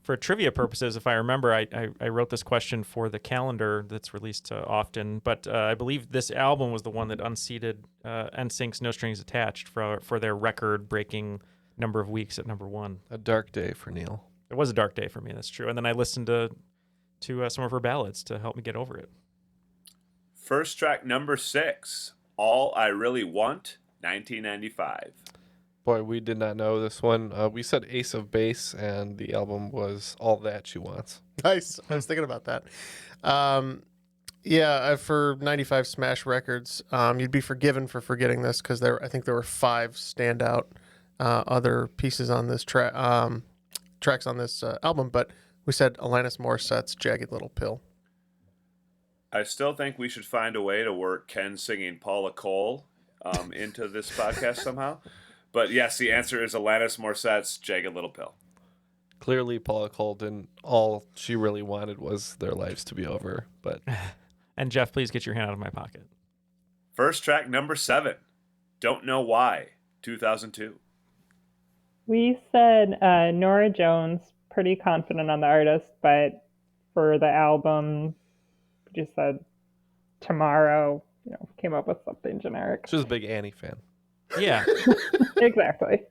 Speaker 6: For trivia purposes, if I remember, I wrote this question for the calendar that's released often, but I believe this album was the one that unseated NSYNC's No Strings Attached for their record-breaking number of weeks at number 1.
Speaker 8: A dark day for Neal.
Speaker 6: It was a dark day for me, that's true. And then I listened to some of her ballads to help me get over it.
Speaker 9: First track, number 6, All I Really Want, 1995.
Speaker 8: Boy, we did not know this one. We said Ace of Base, and the album was All That She Wants.
Speaker 10: Nice. I was thinking about that. For 95 Smash Records, you'd be forgiven for forgetting this because I think there were 5 standout other pieces on this tracks on this album, but we said Alanis Morissette's Jagged Little Pill.
Speaker 9: I still think we should find a way to work Ken singing Paula Cole into this podcast somehow. But yes, the answer is Alanis Morissette's Jagged Little Pill.
Speaker 8: Clearly, Paula Cole didn't. All she really wanted was their lives to be over. But
Speaker 6: And Jeff, please get your hand out of my pocket.
Speaker 9: First track, number 7, Don't Know Why, 2002.
Speaker 3: We said Nora Jones, pretty confident on the artist, but for the album, we just said Tomorrow, came up with something generic.
Speaker 8: she was a big Annie fan.
Speaker 6: Yeah.
Speaker 3: Exactly.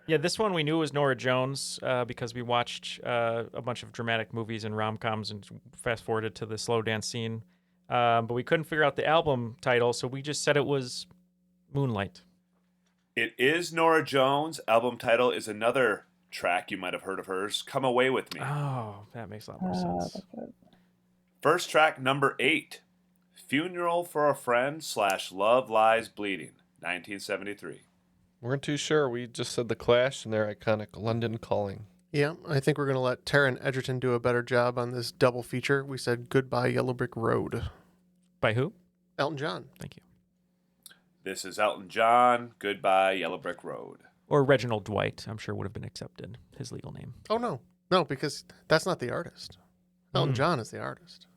Speaker 6: Yeah, this one we knew was Nora Jones because we watched a bunch of dramatic movies and rom-coms and fast-forwarded to the slow dance scene. But we couldn't figure out the album title, so we just said it was Moonlight.
Speaker 9: It is Nora Jones. Album title is another track you might have heard of hers, Come Away With Me.
Speaker 6: Oh, that makes a lot more sense.
Speaker 3: That's it.
Speaker 9: First track, number 8, Funeral for a Friend / Love Lies Bleeding, 1973.
Speaker 8: Weren't too sure. We just said The Clash and their iconic London Calling.
Speaker 10: Yeah, I think we're going to let Taron Egerton do a better job on this double feature. We said Goodbye Yellow Brick Road.
Speaker 6: By who?
Speaker 10: Elton John.
Speaker 6: Thank you.
Speaker 9: This is Elton John, Goodbye Yellow Brick Road.
Speaker 6: Or Reginald Dwight, I'm sure would have been accepted, his legal name.
Speaker 10: Oh, no. No, because that's not the artist. Elton John is the artist.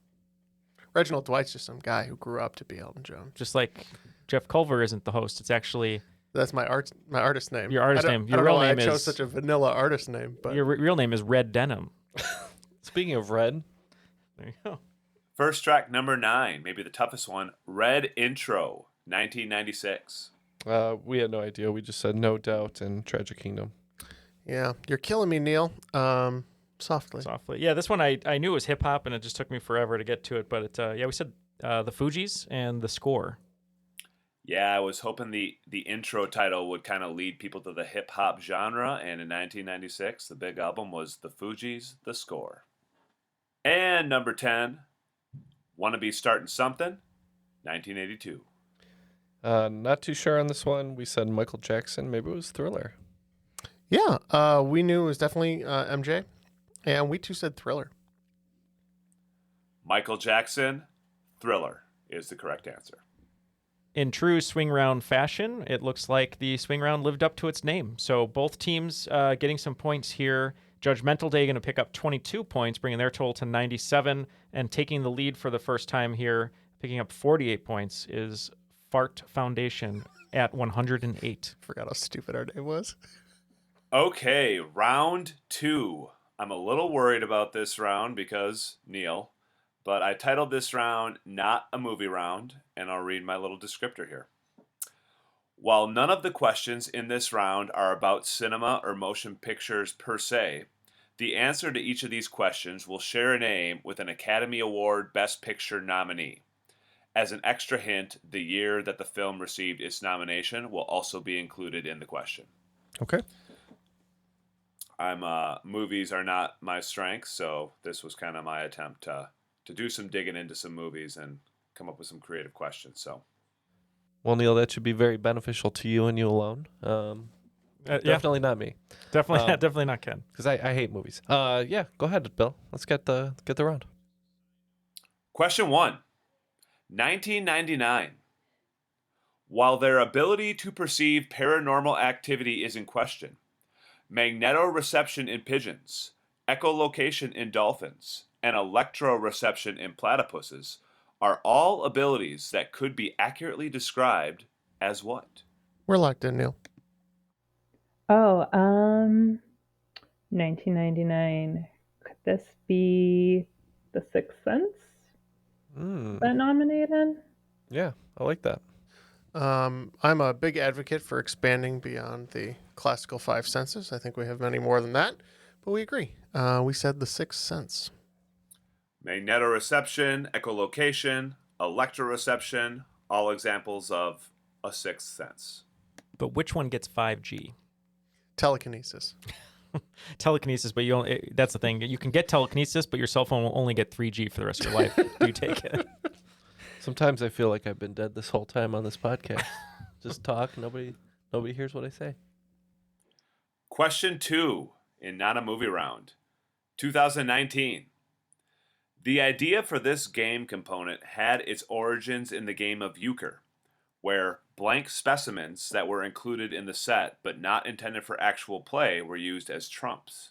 Speaker 10: Reginald Dwight's just some guy who grew up to be Elton John.
Speaker 6: Just like Jeff Culver isn't the host. It's actually...
Speaker 10: That's my artist name.
Speaker 6: Your artist name. Your
Speaker 10: I don't
Speaker 6: real
Speaker 10: know why
Speaker 6: name
Speaker 10: I chose
Speaker 6: is...
Speaker 10: such a vanilla artist name. But
Speaker 6: Your real name is Red Denim.
Speaker 8: Speaking of red.
Speaker 6: There you go.
Speaker 9: First track number 9, maybe the toughest one, Red Intro, 1996.
Speaker 8: We had no idea. We just said No Doubt and Tragic Kingdom.
Speaker 10: Yeah, you're killing me, Neil. Softly.
Speaker 6: Yeah, this one I knew was hip hop, and it just took me forever to get to it. But we said the Fugees and The Score.
Speaker 9: Yeah, I was hoping the intro title would kind of lead people to the hip hop genre, and in 1996, the big album was The Fugees, The Score. And number 10, Wanna Be Starting Something, 1982.
Speaker 8: Not too sure on this one. We said Michael Jackson. Maybe it was Thriller.
Speaker 10: Yeah, we knew it was definitely MJ, and we too said Thriller.
Speaker 9: Michael Jackson, Thriller is the correct answer.
Speaker 6: In true swing round fashion, it looks like the swing round lived up to its name. So both teams getting some points here. Judgmental Day going to pick up 22 points, bringing their total to 97, and taking the lead for the first time here, picking up 48 points, is Fart Foundation at 108.
Speaker 10: Forgot how stupid our name was.
Speaker 9: Okay, round 2. I'm a little worried about this round because, Neil, but I titled this round Not a Movie Round, and I'll read my little descriptor here. While none of the questions in this round are about cinema or motion pictures per se, the answer to each of these questions will share a name with an Academy Award Best Picture nominee. As an extra hint, the year that the film received its nomination will also be included in the question.
Speaker 8: Okay.
Speaker 9: Movies are not my strength, so this was kind of my attempt to do some digging into some movies and come up with some creative questions. So,
Speaker 8: well, Neil, that should be very beneficial to you and you alone. Definitely not me.
Speaker 6: Definitely not Ken.
Speaker 8: Because I hate movies. Yeah, go ahead, Bill. Let's get the round.
Speaker 9: Question 1. 1999. While their ability to perceive paranormal activity is in question, magnetoreception in pigeons, echolocation in dolphins, and electroreception in platypuses are all abilities that could be accurately described as what?
Speaker 10: We're locked in, Neil.
Speaker 3: 1999. Could this be The Sixth Sense that nominated?
Speaker 8: Yeah, I like that.
Speaker 10: I'm a big advocate for expanding beyond the classical 5 senses. I think we have many more than that, but we agree. We said The Sixth Sense.
Speaker 9: Magnetoreception, echolocation, electroreception, all examples of a sixth sense.
Speaker 6: But which one gets 5G?
Speaker 10: Telekinesis.
Speaker 6: Telekinesis, but that's the thing. You can get telekinesis, but your cell phone will only get 3G for the rest of your life. Do you take it?
Speaker 8: Sometimes I feel like I've been dead this whole time on this podcast. Just talk. Nobody hears what I say.
Speaker 9: Question 2 in Not a Movie Round. 2019. The idea for this game component had its origins in the game of euchre, where blank specimens that were included in the set but not intended for actual play were used as trumps.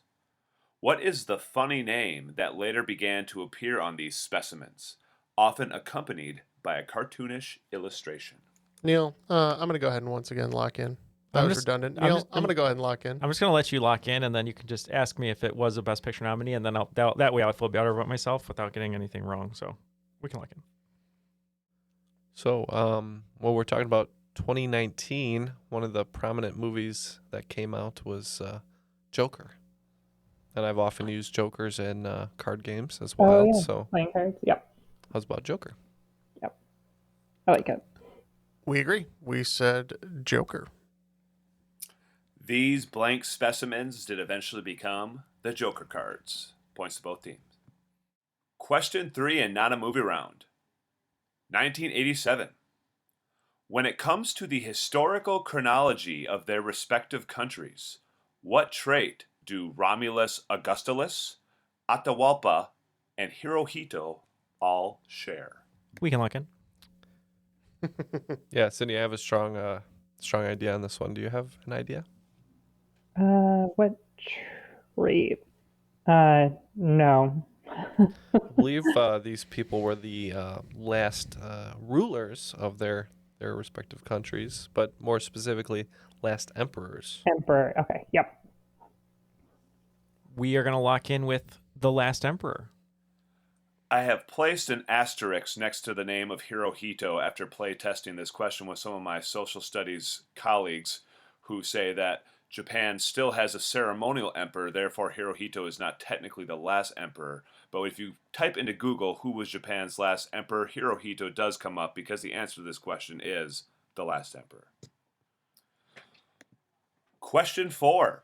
Speaker 9: What is the funny name that later began to appear on these specimens, often accompanied by a cartoonish illustration?
Speaker 10: Neil, I'm going to go ahead and once again lock in. That was redundant. Neil, I'm going to go ahead and lock in.
Speaker 6: I'm just going to let you lock in, and then you can just ask me if it was a Best Picture nominee, and then that way I'll feel better about myself without getting anything wrong. So we can lock in.
Speaker 8: So, we're talking about 2019. One of the prominent movies that came out was Joker. And I've often used Jokers in card games as well.
Speaker 3: Oh, yeah.
Speaker 8: So
Speaker 3: playing cards. Yep.
Speaker 8: How's about Joker?
Speaker 3: Yep. I like it.
Speaker 10: We agree. We said Joker.
Speaker 9: These blank specimens did eventually become the Joker cards. Points to both teams. Question 3 and Not a Movie Round. 1987. When it comes to the historical chronology of their respective countries, what trait do Romulus Augustulus, Atahualpa, and Hirohito all share?
Speaker 6: We can look in.
Speaker 8: Yeah, Cindy, I have a strong idea on this one. Do you have an idea?
Speaker 3: What trait? No.
Speaker 8: I believe these people were the last rulers of their respective countries, but more specifically, last emperors.
Speaker 3: Emperor. Okay. Yep.
Speaker 6: We are going to lock in with the last emperor.
Speaker 9: I have placed an asterisk next to the name of Hirohito after play testing this question with some of my social studies colleagues who say that Japan still has a ceremonial emperor, therefore Hirohito is not technically the last emperor. But if you type into Google who was Japan's last emperor, Hirohito does come up because the answer to this question is the last emperor. Question 4.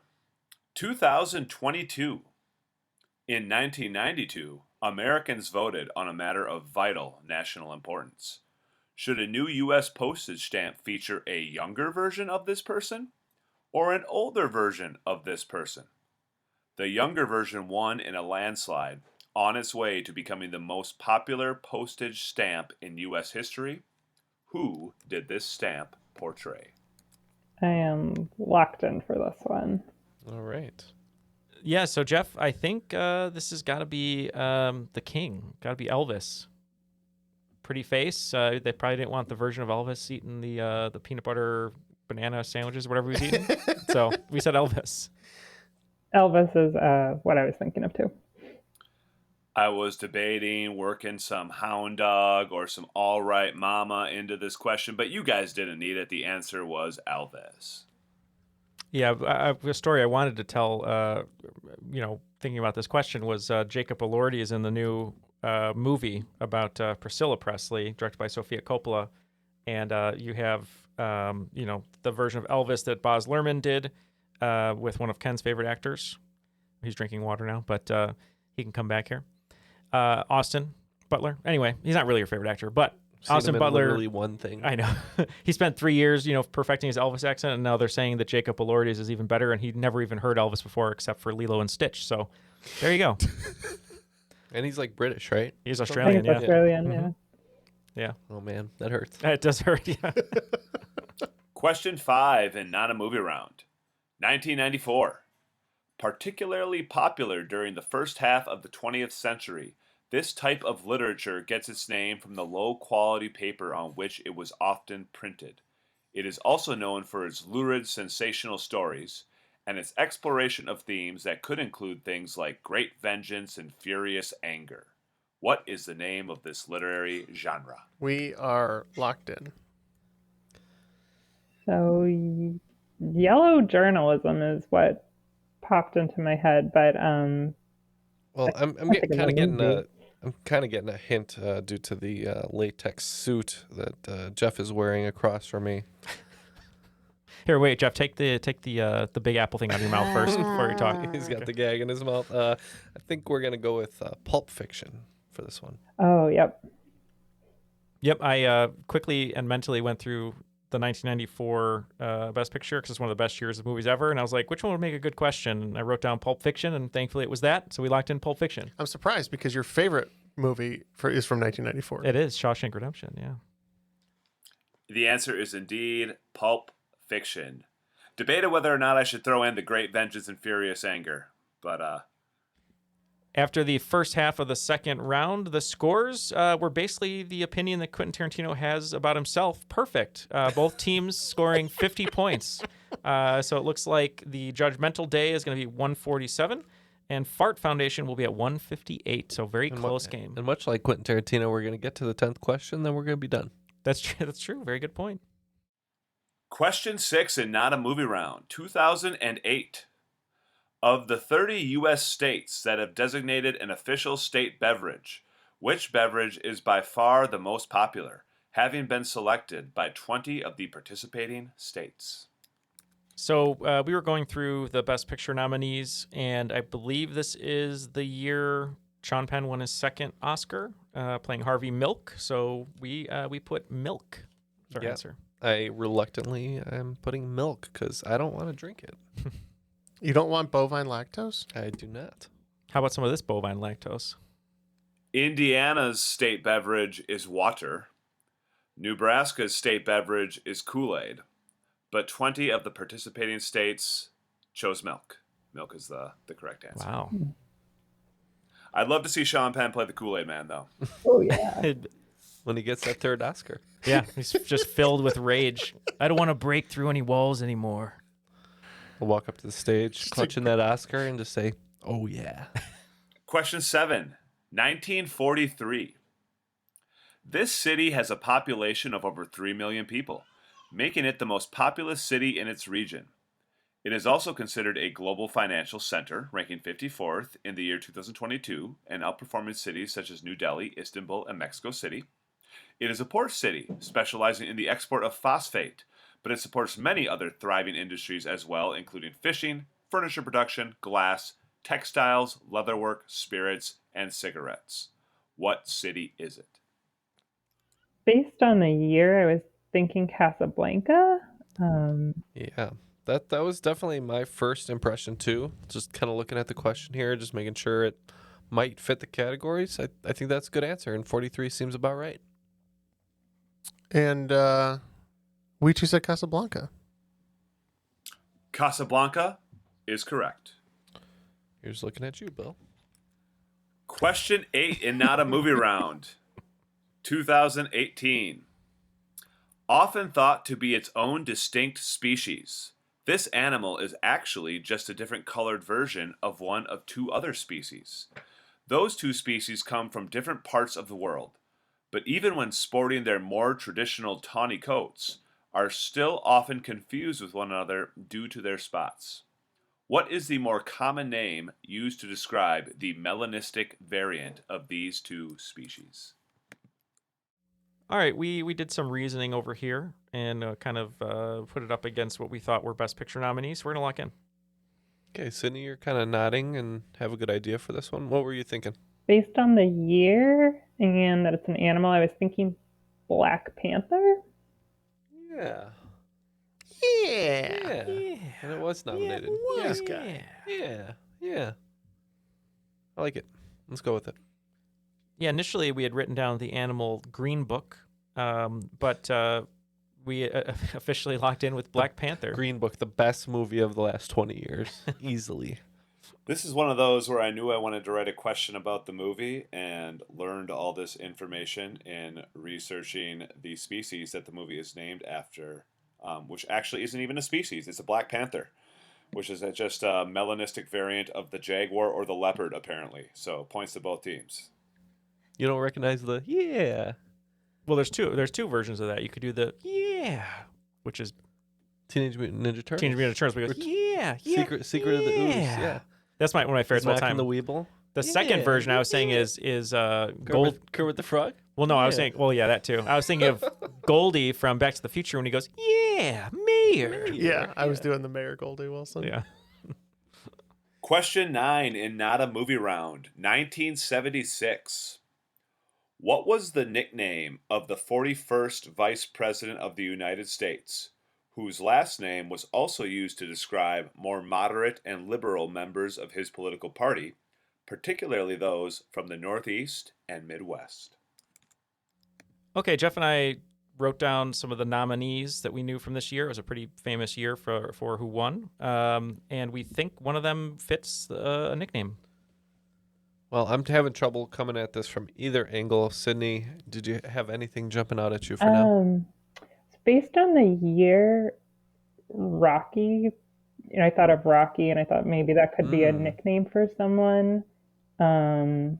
Speaker 9: 2022. In 1992, Americans voted on a matter of vital national importance. Should a new U.S. postage stamp feature a younger version of this person or an older version of this person? The younger version won in a landslide, on its way to becoming the most popular postage stamp in U.S. history. Who did this stamp portray?
Speaker 3: I am locked in for this one.
Speaker 8: All right.
Speaker 6: Yeah, so Jeff, I think this has got to be the king. Got to be Elvis. Pretty face. They probably didn't want the version of Elvis eating the peanut butter banana sandwiches, whatever he was eating. So we said Elvis.
Speaker 3: Elvis is what I was thinking of too.
Speaker 9: I was debating working some hound dog or some all right mama into this question, but you guys didn't need it. The answer was Elvis.
Speaker 6: Yeah, a story I wanted to tell, thinking about this question was Jacob Elordi is in the new movie about Priscilla Presley, directed by Sofia Coppola. And you have, the version of Elvis that Baz Luhrmann did with one of Ken's favorite actors. He's drinking water now, but he can come back here. Austin Butler. Anyway, he's not really your favorite actor, but Austin Butler.
Speaker 8: Literally one thing.
Speaker 6: I know. He spent 3 years, perfecting his Elvis accent, and now they're saying that Jacob Elordi's is even better, and he'd never even heard Elvis before except for Lilo and Stitch. So there you go.
Speaker 8: And he's like British, right?
Speaker 6: He's Australian,
Speaker 3: I think it's Australian, yeah.
Speaker 6: Yeah.
Speaker 8: Oh man, that hurts.
Speaker 6: It does hurt, yeah.
Speaker 9: Question 5 in Not a Movie Round. 1994. Particularly popular during the first half of the 20th century, this type of literature gets its name from the low-quality paper on which it was often printed. It is also known for its lurid, sensational stories and its exploration of themes that could include things like great vengeance and furious anger. What is the name of this literary genre?
Speaker 10: We are locked in.
Speaker 3: So yellow journalism is what popped into my head, but
Speaker 8: well, I'm kind of getting a hint due to the latex suit that Jeff is wearing across from me.
Speaker 6: Here, wait, Jeff, take the Big Apple thing out of your mouth first before you talk.
Speaker 8: He's got the gag in his mouth. I think we're gonna go with Pulp Fiction for this one.
Speaker 3: Oh, yep.
Speaker 6: Yep, I quickly and mentally went through the 1994 Best Picture because it's one of the best years of movies ever, and I was like, which one would make a good question? And I wrote down Pulp Fiction, and thankfully it was that, so we locked in Pulp Fiction.
Speaker 10: I'm surprised because your favorite movie is from 1994.
Speaker 6: It is Shawshank Redemption, yeah.
Speaker 9: The answer is indeed Pulp Fiction. Debated whether or not I should throw in the Great Vengeance and Furious Anger, but
Speaker 6: After the first half of the second round, the scores were basically the opinion that Quentin Tarantino has about himself. Perfect. Both teams scoring 50 points. So it looks like the Judgmental Day is going to be 147, and Fart Foundation will be at 158. So very close game.
Speaker 8: And much like Quentin Tarantino, we're going to get to the 10th question, then we're going to be done.
Speaker 6: That's true. That's true. Very good point.
Speaker 9: Question 6 in Not a Movie Round, 2008. Of the 30 U.S. states that have designated an official state beverage, which beverage is by far the most popular, having been selected by 20 of the participating states?
Speaker 6: So we were going through the Best Picture nominees, and I believe this is the year Sean Penn won his second Oscar. playing Harvey Milk. So we put milk as our answer.
Speaker 8: I reluctantly am putting milk because I don't want to drink it.
Speaker 10: You don't want bovine lactose?
Speaker 8: I do not.
Speaker 6: How about some of this bovine lactose?
Speaker 9: Indiana's state beverage is water. Nebraska's state beverage is Kool-Aid. But 20 of the participating states chose milk. Milk is the correct answer.
Speaker 6: Wow.
Speaker 9: I'd love to see Sean Penn play the Kool-Aid Man, though.
Speaker 3: Oh, yeah.
Speaker 8: When he gets that third Oscar.
Speaker 6: Yeah, he's just filled with rage. I don't want to break through any walls anymore.
Speaker 8: We'll walk up to the stage, clutching that Oscar, and just say, oh, yeah.
Speaker 9: Question 7, 1943. This city has a population of over 3 million people, making it the most populous city in its region. It is also considered a global financial center, ranking 54th in the year 2022, and outperforming cities such as New Delhi, Istanbul, and Mexico City. It is a port city, specializing in the export of phosphate, but it supports many other thriving industries as well, including fishing, furniture production, glass, textiles, leatherwork, spirits, and cigarettes. What city is it?
Speaker 3: Based on the year, I was thinking Casablanca.
Speaker 8: Yeah, that was definitely my first impression too. Just kind of looking at the question here, just making sure it might fit the categories. I think that's a good answer, and 43 seems about right.
Speaker 10: And we two said Casablanca.
Speaker 9: Casablanca is correct.
Speaker 8: Here's looking at you, Bill.
Speaker 9: Question 8 in Not a Movie Round, 2018. Often thought to be its own distinct species, this animal is actually just a different colored version of one of two other species. Those two species come from different parts of the world, but even when sporting their more traditional tawny coats, are still often confused with one another due to their spots. What is the more common name used to describe the melanistic variant of these two species?
Speaker 6: All right, we did some reasoning over here and kind of put it up against what we thought were Best Picture nominees. We're going to lock in.
Speaker 8: Okay, Sydney, you're kind of nodding and have a good idea for this one. What were you thinking?
Speaker 3: Based on the year and that it's an animal, I was thinking Black Panther.
Speaker 8: Yeah.
Speaker 10: Yeah.
Speaker 8: And it was nominated.
Speaker 10: Nice guy.
Speaker 8: Yeah. I like it. Let's go with it.
Speaker 6: Yeah, initially we had written down the animal Green Book, but we officially locked in with Black Panther.
Speaker 8: Green Book, the best movie of the last 20 years. Easily.
Speaker 9: This is one of those where I knew I wanted to write a question about the movie and learned all this information in researching the species that the movie is named after, which actually isn't even a species. It's a Black Panther, which is just a melanistic variant of the jaguar or the leopard, apparently. So points to both teams.
Speaker 8: You don't recognize the yeah?
Speaker 6: Well, there's two versions of that. You could do the yeah, which is
Speaker 8: Teenage Mutant Ninja Turtles.
Speaker 6: Teenage Mutant Ninja Turtles. We go, yeah,
Speaker 8: Secret of the Ooze. Yeah,
Speaker 6: that's one of my favorites of all
Speaker 8: Smack
Speaker 6: time.
Speaker 8: in the Weeble.
Speaker 6: The second version I was saying is Gold.
Speaker 8: Kermit the Frog.
Speaker 6: Well, no, I was saying that too. I was thinking of Goldie from Back to the Future when he goes, yeah, Mayor.
Speaker 10: Yeah, I was doing the Mayor Goldie Wilson.
Speaker 6: Yeah.
Speaker 9: Question 9 in Not a Movie Round, 1976. What was the nickname of the 41st Vice President of the United States, whose last name was also used to describe more moderate and liberal members of his political party, particularly those from the Northeast and Midwest?
Speaker 6: Okay, Jeff and I wrote down some of the nominees that we knew from this year. It was a pretty famous year for who won, and we think one of them fits a nickname.
Speaker 8: Well, I'm having trouble coming at this from either angle. Sydney, did you have anything jumping out at you for now?
Speaker 3: Based on the year, Rocky, I thought of Rocky, and I thought maybe that could be a nickname for someone. And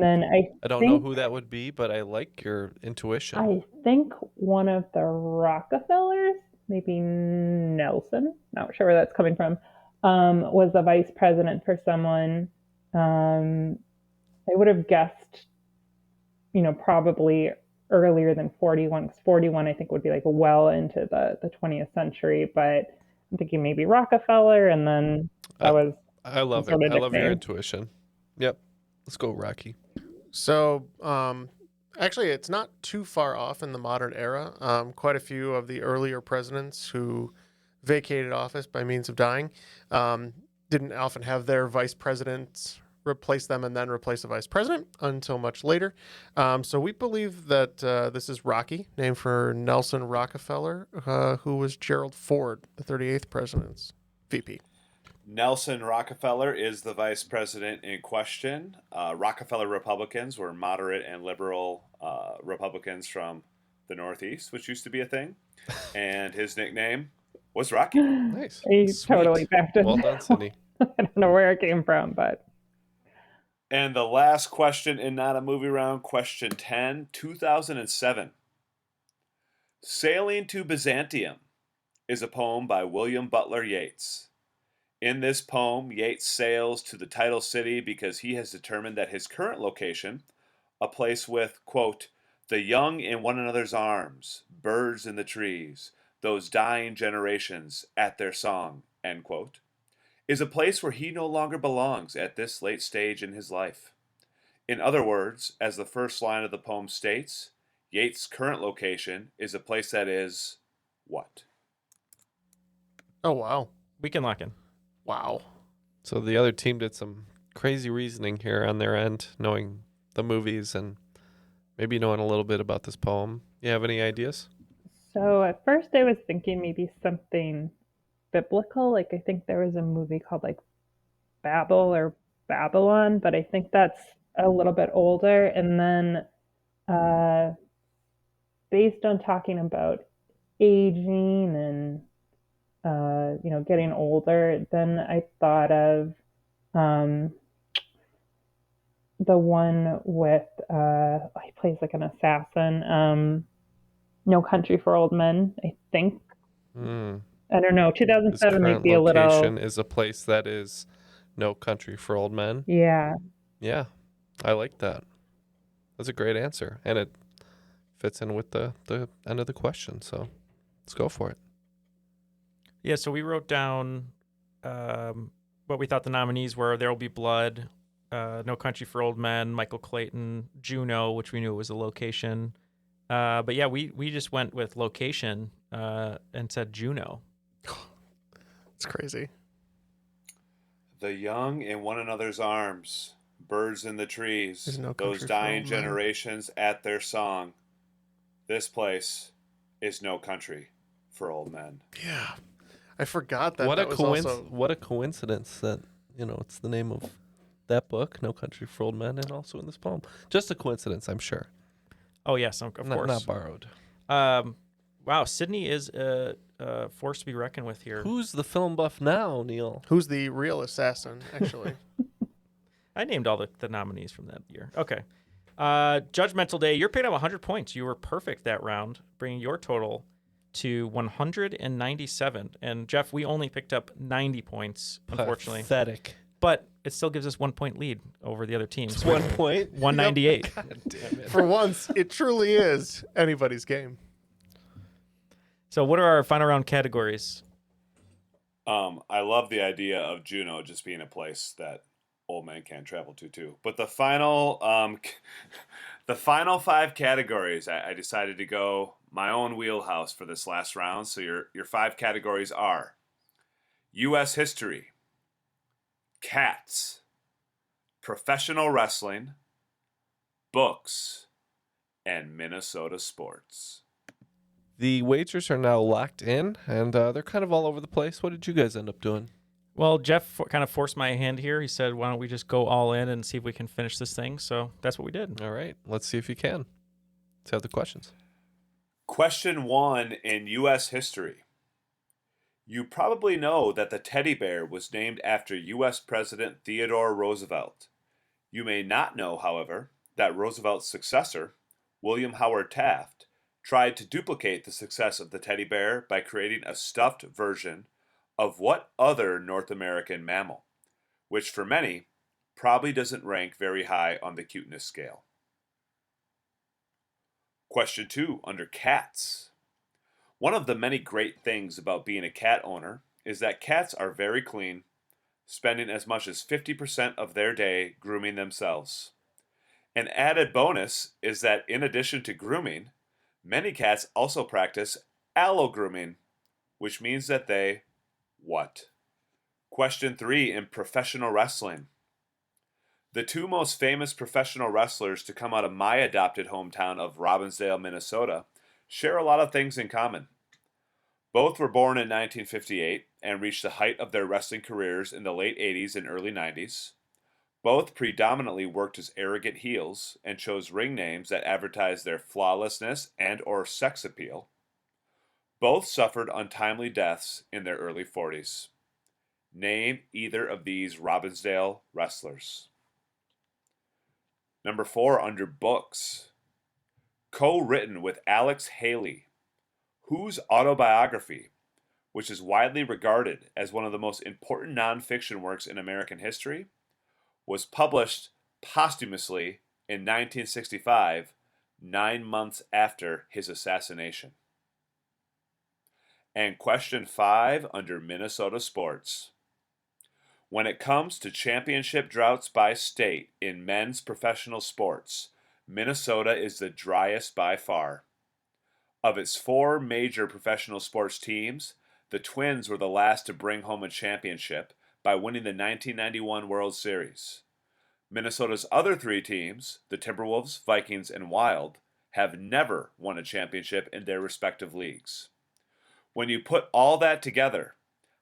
Speaker 3: then
Speaker 8: I don't know who that would be, but I like your intuition.
Speaker 3: I think one of the Rockefellers, maybe Nelson, not sure where that's coming from, was the vice president for someone. I would have guessed, probably earlier than 41, because 41 I think would be like well into the 20th century, but I'm thinking maybe Rockefeller, and then that was
Speaker 8: I love it. I love your intuition. Yep. Let's go, Rocky.
Speaker 10: So, actually, it's not too far off in the modern era. Quite a few of the earlier presidents who vacated office by means of dying didn't often have their vice presidents replace them and then replace the vice president until much later. So we believe that this is Rocky, named for Nelson Rockefeller, who was Gerald Ford, the 38th president's VP.
Speaker 9: Nelson Rockefeller is the vice president in question. Rockefeller Republicans were moderate and liberal Republicans from the Northeast, which used to be a thing. And his nickname was Rocky.
Speaker 8: Nice.
Speaker 3: He
Speaker 8: Sweet.
Speaker 3: totally backed it.
Speaker 8: Well done, Sydney.
Speaker 3: I don't know where it came from, but
Speaker 9: And the last question in Not a Movie Round, question 10, 2007. Sailing to Byzantium is a poem by William Butler Yeats. In this poem, Yeats sails to the title city because he has determined that his current location, a place with, quote, the young in one another's arms, birds in the trees, those dying generations at their song, end quote, is a place where he no longer belongs at this late stage in his life. In other words, as the first line of the poem states, Yeats' current location is a place that is what?
Speaker 10: Oh, wow.
Speaker 6: We can lock in.
Speaker 10: Wow.
Speaker 8: So the other team did some crazy reasoning here on their end, knowing the movies and maybe knowing a little bit about this poem. You have any ideas?
Speaker 3: so at first I was thinking maybe something biblical. Like I think there was a movie called like Babel or Babylon, but I think that's a little bit older. And then based on talking about aging and getting older, then I thought of the one with he plays like an assassin. No Country for Old Men, I think. I don't know.
Speaker 8: His
Speaker 3: 2007 might
Speaker 8: current
Speaker 3: be a
Speaker 8: location
Speaker 3: little.
Speaker 8: is a place that is no country for old men.
Speaker 3: Yeah.
Speaker 8: Yeah, I like that. That's a great answer, and it fits in with the end of the question. So let's go for it.
Speaker 6: Yeah, so we wrote down what we thought the nominees were. There Will Be Blood, No Country for Old Men, Michael Clayton, Juno, which we knew was a location. But yeah, we just went with location and said Juno.
Speaker 10: It's crazy.
Speaker 9: The young in one another's arms, birds in the trees,
Speaker 10: There's no
Speaker 9: those
Speaker 10: country for
Speaker 9: dying
Speaker 10: old men.
Speaker 9: generations at their song. This place is no country for old men.
Speaker 10: Yeah. I forgot that.
Speaker 8: What
Speaker 10: that
Speaker 8: a
Speaker 10: was
Speaker 8: coincidence!
Speaker 10: also...
Speaker 8: What a coincidence that it's the name of that book, No Country for Old Men, and also in this poem. Just a coincidence, I'm sure.
Speaker 6: Oh yes, of course.
Speaker 8: Not borrowed.
Speaker 6: Wow, Sydney is a force to be reckoned with here.
Speaker 8: Who's the film buff now, Neal?
Speaker 10: Who's the real assassin, actually?
Speaker 6: I named all the nominees from that year. Okay. Judgmental Day, you're picking up 100 points. You were perfect that round, bringing your total to 197. And Jeff, we only picked up 90 points, unfortunately.
Speaker 8: Pathetic.
Speaker 6: But it still gives us 1 point lead over the other teams.
Speaker 8: It's 1 point.
Speaker 6: 198.
Speaker 8: God damn it.
Speaker 10: For once, it truly is anybody's game.
Speaker 6: So what are our final round categories?
Speaker 9: I love the idea of Juno just being a place that old men can travel to too. But the final, the final 5 categories, I decided to go my own wheelhouse for this last round. So your 5 categories are U.S. history, cats, professional wrestling, books, and Minnesota sports.
Speaker 8: The wagers are now locked in, and they're kind of all over the place. What did you guys end up doing?
Speaker 6: Well, Jeff kind of forced my hand here. He said, why don't we just go all in and see if we can finish this thing? So that's what we did.
Speaker 8: All right, let's see if you can. Let's have the questions.
Speaker 9: Question 1 in U.S. history. You probably know that the teddy bear was named after U.S. President Theodore Roosevelt. You may not know, however, that Roosevelt's successor, William Howard Taft, tried to duplicate the success of the teddy bear by creating a stuffed version of what other North American mammal, which for many probably doesn't rank very high on the cuteness scale. Question 2, under cats. One of the many great things about being a cat owner is that cats are very clean, spending as much as 50% of their day grooming themselves. An added bonus is that in addition to grooming, many cats also practice allo-grooming, which means that they what? Question 3 in professional wrestling. The two most famous professional wrestlers to come out of my adopted hometown of Robbinsdale, Minnesota, share a lot of things in common. Both were born in 1958 and reached the height of their wrestling careers in the late 80s and early 90s. Both predominantly worked as arrogant heels and chose ring names that advertised their flawlessness and or sex appeal. Both suffered untimely deaths in their early 40s. Name either of these Robbinsdale wrestlers. Number 4 under books. Co-written with Alex Haley, whose autobiography, which is widely regarded as one of the most important nonfiction works in American history, was published posthumously in 1965, 9 months after his assassination. And question 5 under Minnesota sports. When it comes to championship droughts by state in men's professional sports, Minnesota is the driest by far. Of its 4 major professional sports teams, the Twins were the last to bring home a championship by winning the 1991 World Series. Minnesota's other 3 teams, the Timberwolves, Vikings, and Wild, have never won a championship in their respective leagues. When you put all that together,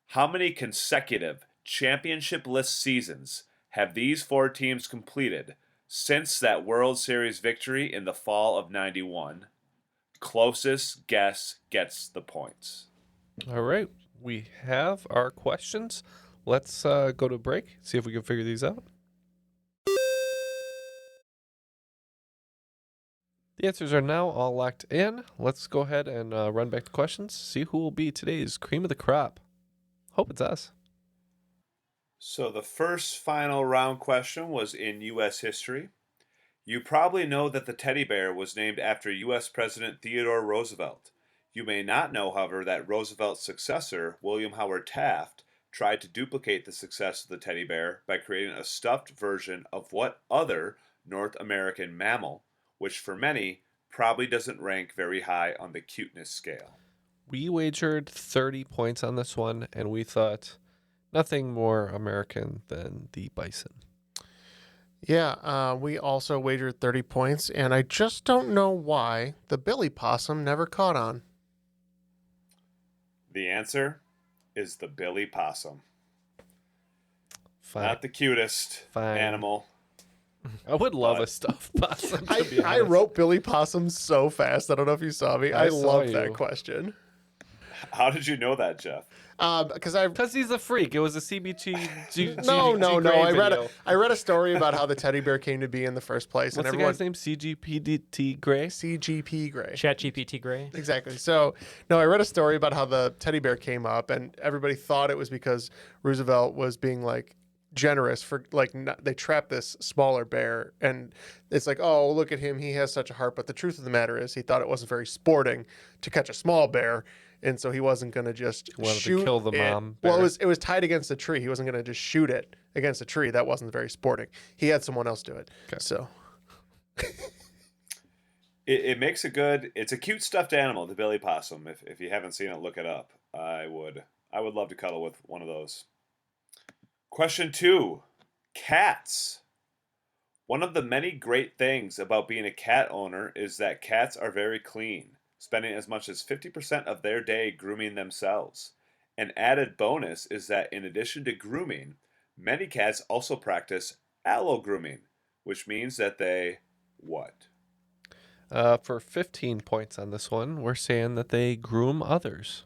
Speaker 9: how many consecutive championship-less seasons have these 4 teams completed since that World Series victory in the fall of '91? Closest guess gets the points.
Speaker 8: All right. We have our questions. Let's go to break, see if we can figure these out. The answers are now all locked in. Let's go ahead and run back the questions, see who will be today's cream of the crop. Hope it's us.
Speaker 9: So the first final round question was in U.S. history. You probably know that the teddy bear was named after U.S. President Theodore Roosevelt. You may not know, however, that Roosevelt's successor, William Howard Taft, tried to duplicate the success of the teddy bear by creating a stuffed version of what other North American mammal, which for many probably doesn't rank very high on the cuteness scale.
Speaker 8: We wagered 30 points on this one, and we thought nothing more American than the bison.
Speaker 10: Yeah, we also wagered 30 points, and I just don't know why the Billy Possum never caught on.
Speaker 9: The answer is the Billy Possum.
Speaker 8: Fine.
Speaker 9: Not the cutest animal.
Speaker 8: I would love a stuffed possum.
Speaker 10: I wrote Billy Possum so fast. I don't know if you saw me. I love that question.
Speaker 9: How did you know that, Jeff?
Speaker 8: Because he's a freak. It was a CBT.
Speaker 10: No. I read a story about how the teddy bear came to be in the first place.
Speaker 8: What's the guy's name? CGPT Grey?
Speaker 10: CGP Grey.
Speaker 6: Chat GPT Grey.
Speaker 10: Exactly. So, no, I read a story about how the teddy bear came up, and everybody thought it was because Roosevelt was being like generous for they trapped this smaller bear, and it's like, oh, look at him, he has such a heart. But the truth of the matter is, he thought it wasn't very sporting to catch a small bear. And so he wasn't going to just shoot
Speaker 8: to kill the mom bear.
Speaker 10: Well, it was tied against a tree. He wasn't going to just shoot it against a tree. That wasn't very sporting. He had someone else do it. Okay. So
Speaker 9: it makes it's a cute stuffed animal, the Billy Possum. If you haven't seen it, look it up. I would love to cuddle with one of those. Question 2, cats. One of the many great things about being a cat owner is that cats are very clean, spending as much as 50% of their day grooming themselves. An added bonus is that in addition to grooming, many cats also practice allo-grooming, which means that they what?
Speaker 8: For 15 points on this one, we're saying that they groom others.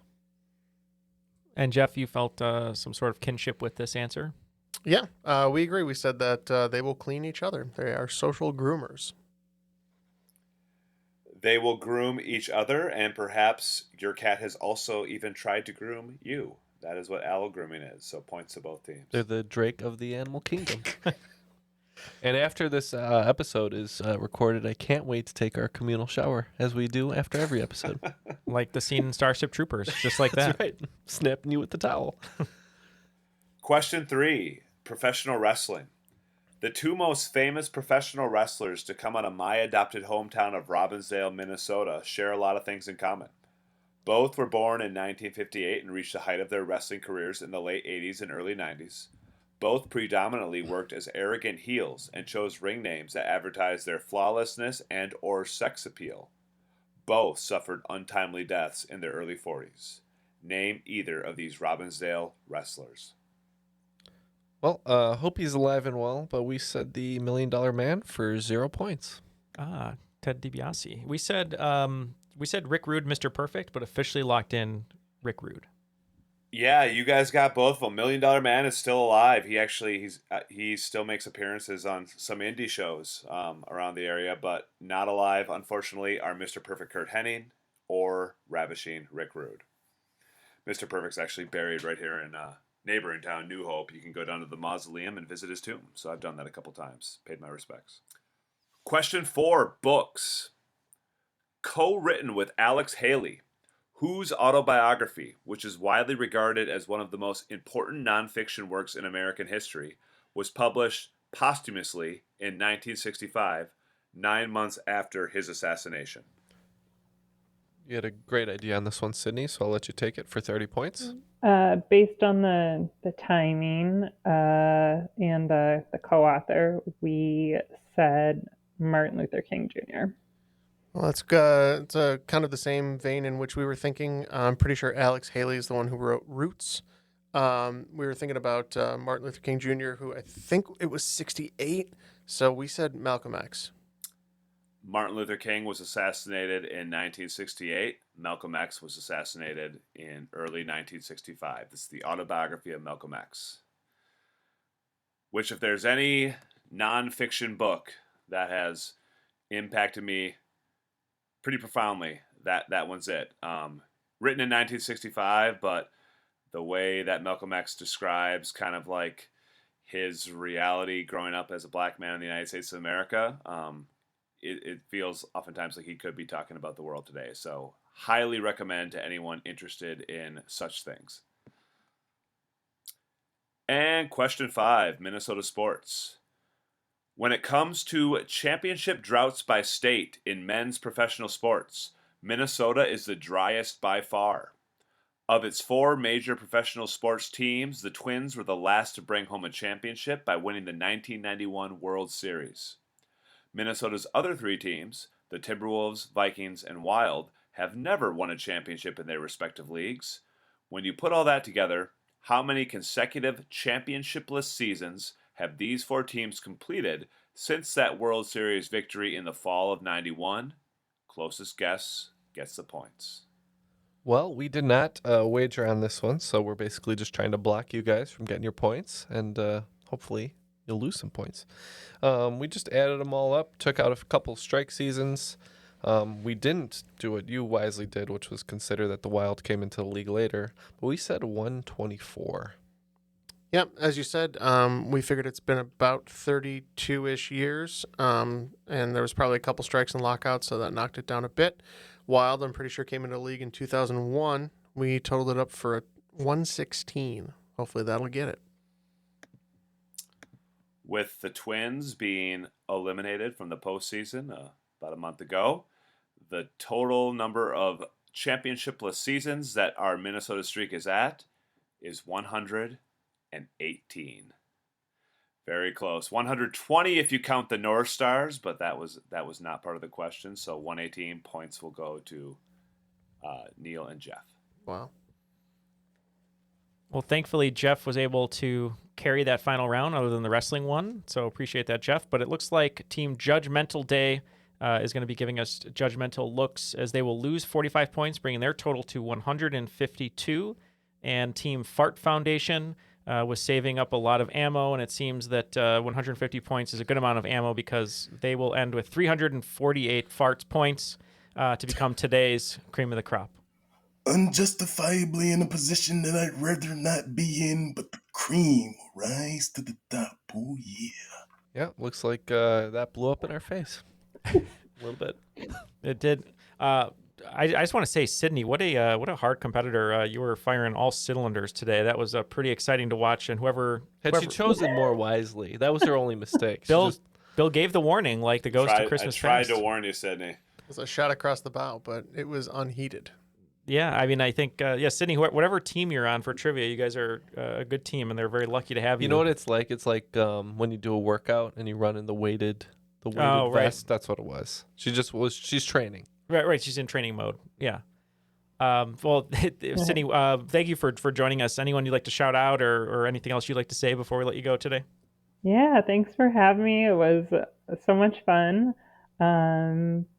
Speaker 6: And Jeff, you felt some sort of kinship with this answer?
Speaker 10: Yeah, we agree. We said that they will clean each other. They are social groomers.
Speaker 9: They will groom each other, and perhaps your cat has also even tried to groom you. That is what allo-grooming is, so points to both teams.
Speaker 8: They're the Drake of the animal kingdom. And after this episode is recorded, I can't wait to take our communal shower, as we do after every episode.
Speaker 6: Like the scene in Starship Troopers, just like that.
Speaker 8: That's right. Snapping you with the towel.
Speaker 9: Question 3, professional wrestling. The two most famous professional wrestlers to come out of my adopted hometown of Robbinsdale, Minnesota, share a lot of things in common. Both were born in 1958 and reached the height of their wrestling careers in the late 80s and early 90s. Both predominantly worked as arrogant heels and chose ring names that advertised their flawlessness and or sex appeal. Both suffered untimely deaths in their early 40s. Name either of these Robbinsdale wrestlers.
Speaker 8: Well, hope he's alive and well, but we said the $1 Million Man for 0 points.
Speaker 6: Ted DiBiase. We said Rick Rude, Mr. Perfect, but officially locked in Rick Rude.
Speaker 9: Yeah, you guys got both of them. $1 Million Man is still alive. He still makes appearances on some indie shows around the area, but not alive, unfortunately, are Mr. Perfect Kurt Hennig or Ravishing Rick Rude. Mr. Perfect's actually buried right here in neighboring town, New Hope. You can go down to the mausoleum and visit his tomb. So I've done that a couple times. Paid my respects. Question 4, books. Co-written with Alex Haley, whose autobiography, which is widely regarded as one of the most important nonfiction works in American history, was published posthumously in 1965, 9 months after his assassination.
Speaker 8: You had a great idea on this one, Sydney, so I'll let you take it for 30 points.
Speaker 3: Based on the timing and the co-author, we said Martin Luther King Jr.
Speaker 10: Well, it's kind of the same vein in which we were thinking. I'm pretty sure Alex Haley is the one who wrote Roots. We were thinking about Martin Luther King Jr., who I think it was 68. So we said Malcolm X.
Speaker 9: Martin Luther King was assassinated in 1968. Malcolm X was assassinated in early 1965. This is the autobiography of Malcolm X. Which, if there's any nonfiction book that has impacted me pretty profoundly, that one's it. Written in 1965, but the way that Malcolm X describes kind of like his reality growing up as a black man in the United States of America, it feels oftentimes like he could be talking about the world today. So highly recommend to anyone interested in such things. And question 5, Minnesota sports. When it comes to championship droughts by state in men's professional sports, Minnesota is the driest by far. Of its 4 major professional sports teams, the Twins were the last to bring home a championship by winning the 1991 World Series. Minnesota's other 3 teams, the Timberwolves, Vikings, and Wild, have never won a championship in their respective leagues. When you put all that together, how many consecutive championshipless seasons have these 4 teams completed since that World Series victory in the fall of 91? Closest guess gets the points.
Speaker 8: Well, we did not wager on this one, so we're basically just trying to block you guys from getting your points, and hopefully you'll lose some points. We just added them all up, took out a couple strike seasons. We didn't do what you wisely did, which was consider that the Wild came into the league later, but we said 124.
Speaker 10: Yep, as you said, we figured it's been about 32-ish years, and there was probably a couple strikes and lockouts, so that knocked it down a bit. Wild, I'm pretty sure, came into the league in 2001. We totaled it up for a 116. Hopefully that'll get it.
Speaker 9: With the Twins being eliminated from the postseason about a month ago, the total number of championshipless seasons that our Minnesota streak is at is 118. Very close. 120 if you count the North Stars, but that was not part of the question. So 118 points will go to Neal and Jeff.
Speaker 10: Wow.
Speaker 6: Well, thankfully, Jeff was able to carry that final round other than the wrestling one. So appreciate that, Jeff. But it looks like Team Judgmental Day is going to be giving us judgmental looks as they will lose 45 points, bringing their total to 152. And Team Fart Foundation was saving up a lot of ammo, and it seems that 150 points is a good amount of ammo because they will end with 348 farts points to become today's cream of the crop.
Speaker 12: Unjustifiably in a position that I'd rather not be in, but the cream will rise to the top. Oh, yeah.
Speaker 8: Yeah, looks like that blew up in our face. A little bit.
Speaker 6: It did. I just want to say, Sydney, what a hard competitor. You were firing all cylinders today. That was pretty exciting to watch. And whoever
Speaker 8: she chosen more wisely, that was her only mistake.
Speaker 6: Bill gave the warning, like the ghost of Christmas
Speaker 9: Past. I tried
Speaker 6: Past.
Speaker 9: to warn you, Sydney.
Speaker 10: It was a shot across the bow, but it was unheeded.
Speaker 6: Yeah, I mean, I think, Sydney, whatever team you're on for trivia, you guys are a good team, and they're very lucky to have you.
Speaker 8: You know what it's like? It's like when you do a workout and you run in the weighted vest.
Speaker 6: Right.
Speaker 8: That's what it was. She's training.
Speaker 6: Right. She's in training mode. Yeah. Sydney, thank you for joining us. Anyone you'd like to shout out or anything else you'd like to say before we let you go today?
Speaker 3: Yeah, thanks for having me. It was so much fun.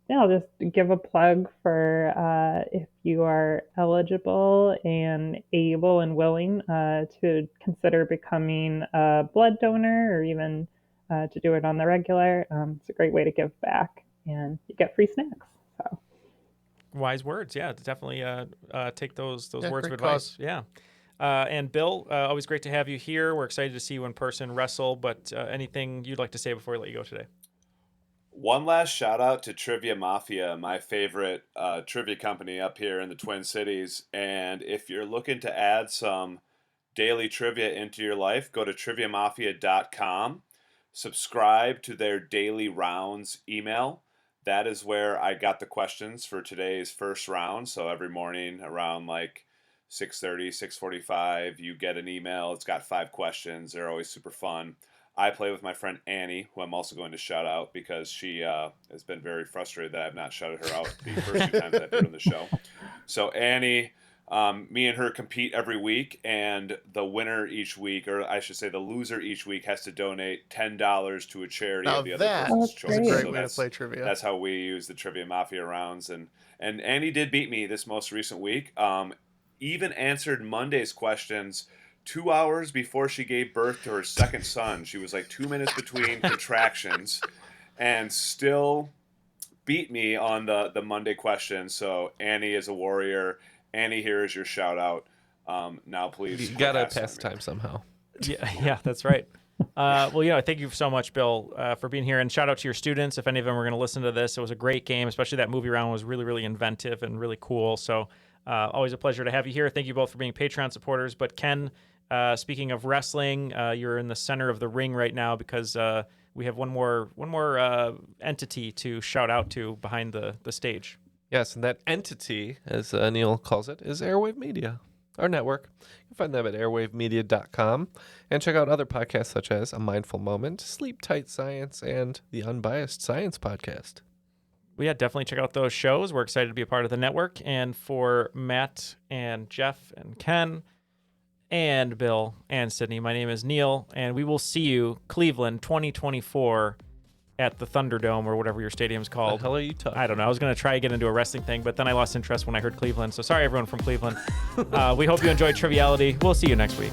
Speaker 3: I'll just give a plug for if you are eligible and able and willing to consider becoming a blood donor or even to do it on the regular. It's a great way to give back, and you get free snacks. So
Speaker 6: wise words. Yeah, definitely take those words of advice.
Speaker 10: Cause.
Speaker 6: Yeah. And Bill, always great to have you here. We're excited to see you in person wrestle, but anything you'd like to say before we let you go today?
Speaker 9: One last shout out to Trivia Mafia, my favorite trivia company up here in the Twin Cities. And if you're looking to add some daily trivia into your life, go to triviamafia.com. Subscribe to their daily rounds email. That is where I got the questions for today's first round. So every morning around like 6:30, 6:45, you get an email. It's got 5 questions. They're always super fun. I play with my friend Annie, who I'm also going to shout out because she has been very frustrated that I've not shouted her out the first 2 times I've been on the show. So Annie, me and her compete every week, and the winner each week, or I should say the loser each week, has to donate $10 to a charity of the other person's choice.
Speaker 10: That's a great way to play trivia.
Speaker 9: That's how we use the Trivia Mafia rounds. And Annie did beat me this most recent week. Even answered Monday's questions 2 hours before she gave birth to her second son. She was like 2 minutes between contractions and still beat me on the Monday question. So Annie is a warrior. Annie, here is your shout out. Now please.
Speaker 8: You gotta pass time somehow.
Speaker 6: Yeah, that's right. Thank you so much, Bill, for being here. And shout out to your students. If any of them were going to listen to this, it was a great game, especially that movie round was really, really inventive and really cool. So always a pleasure to have you here. Thank you both for being Patreon supporters. But Ken, speaking of wrestling, you're in the center of the ring right now because we have one more entity to shout out to behind the stage.
Speaker 8: Yes, and that entity, as Neal calls it, is Airwave Media, our network. You can find them at airwavemedia.com and check out other podcasts such as A Mindful Moment, Sleep Tight Science, and the Unbiased Science Podcast.
Speaker 6: Well, yeah, definitely check out those shows. We're excited to be a part of the network. And for Matt and Jeff and Ken and Bill and Sydney, my name is Neal, and we will see you Cleveland 2024 at the Thunderdome or whatever your stadium's called.
Speaker 8: The hell are you talking?
Speaker 6: I don't know. I was going to try to get into a wrestling thing, but then I lost interest when I heard Cleveland. So sorry, everyone from Cleveland. We hope you enjoyed Triviality. We'll see you next week.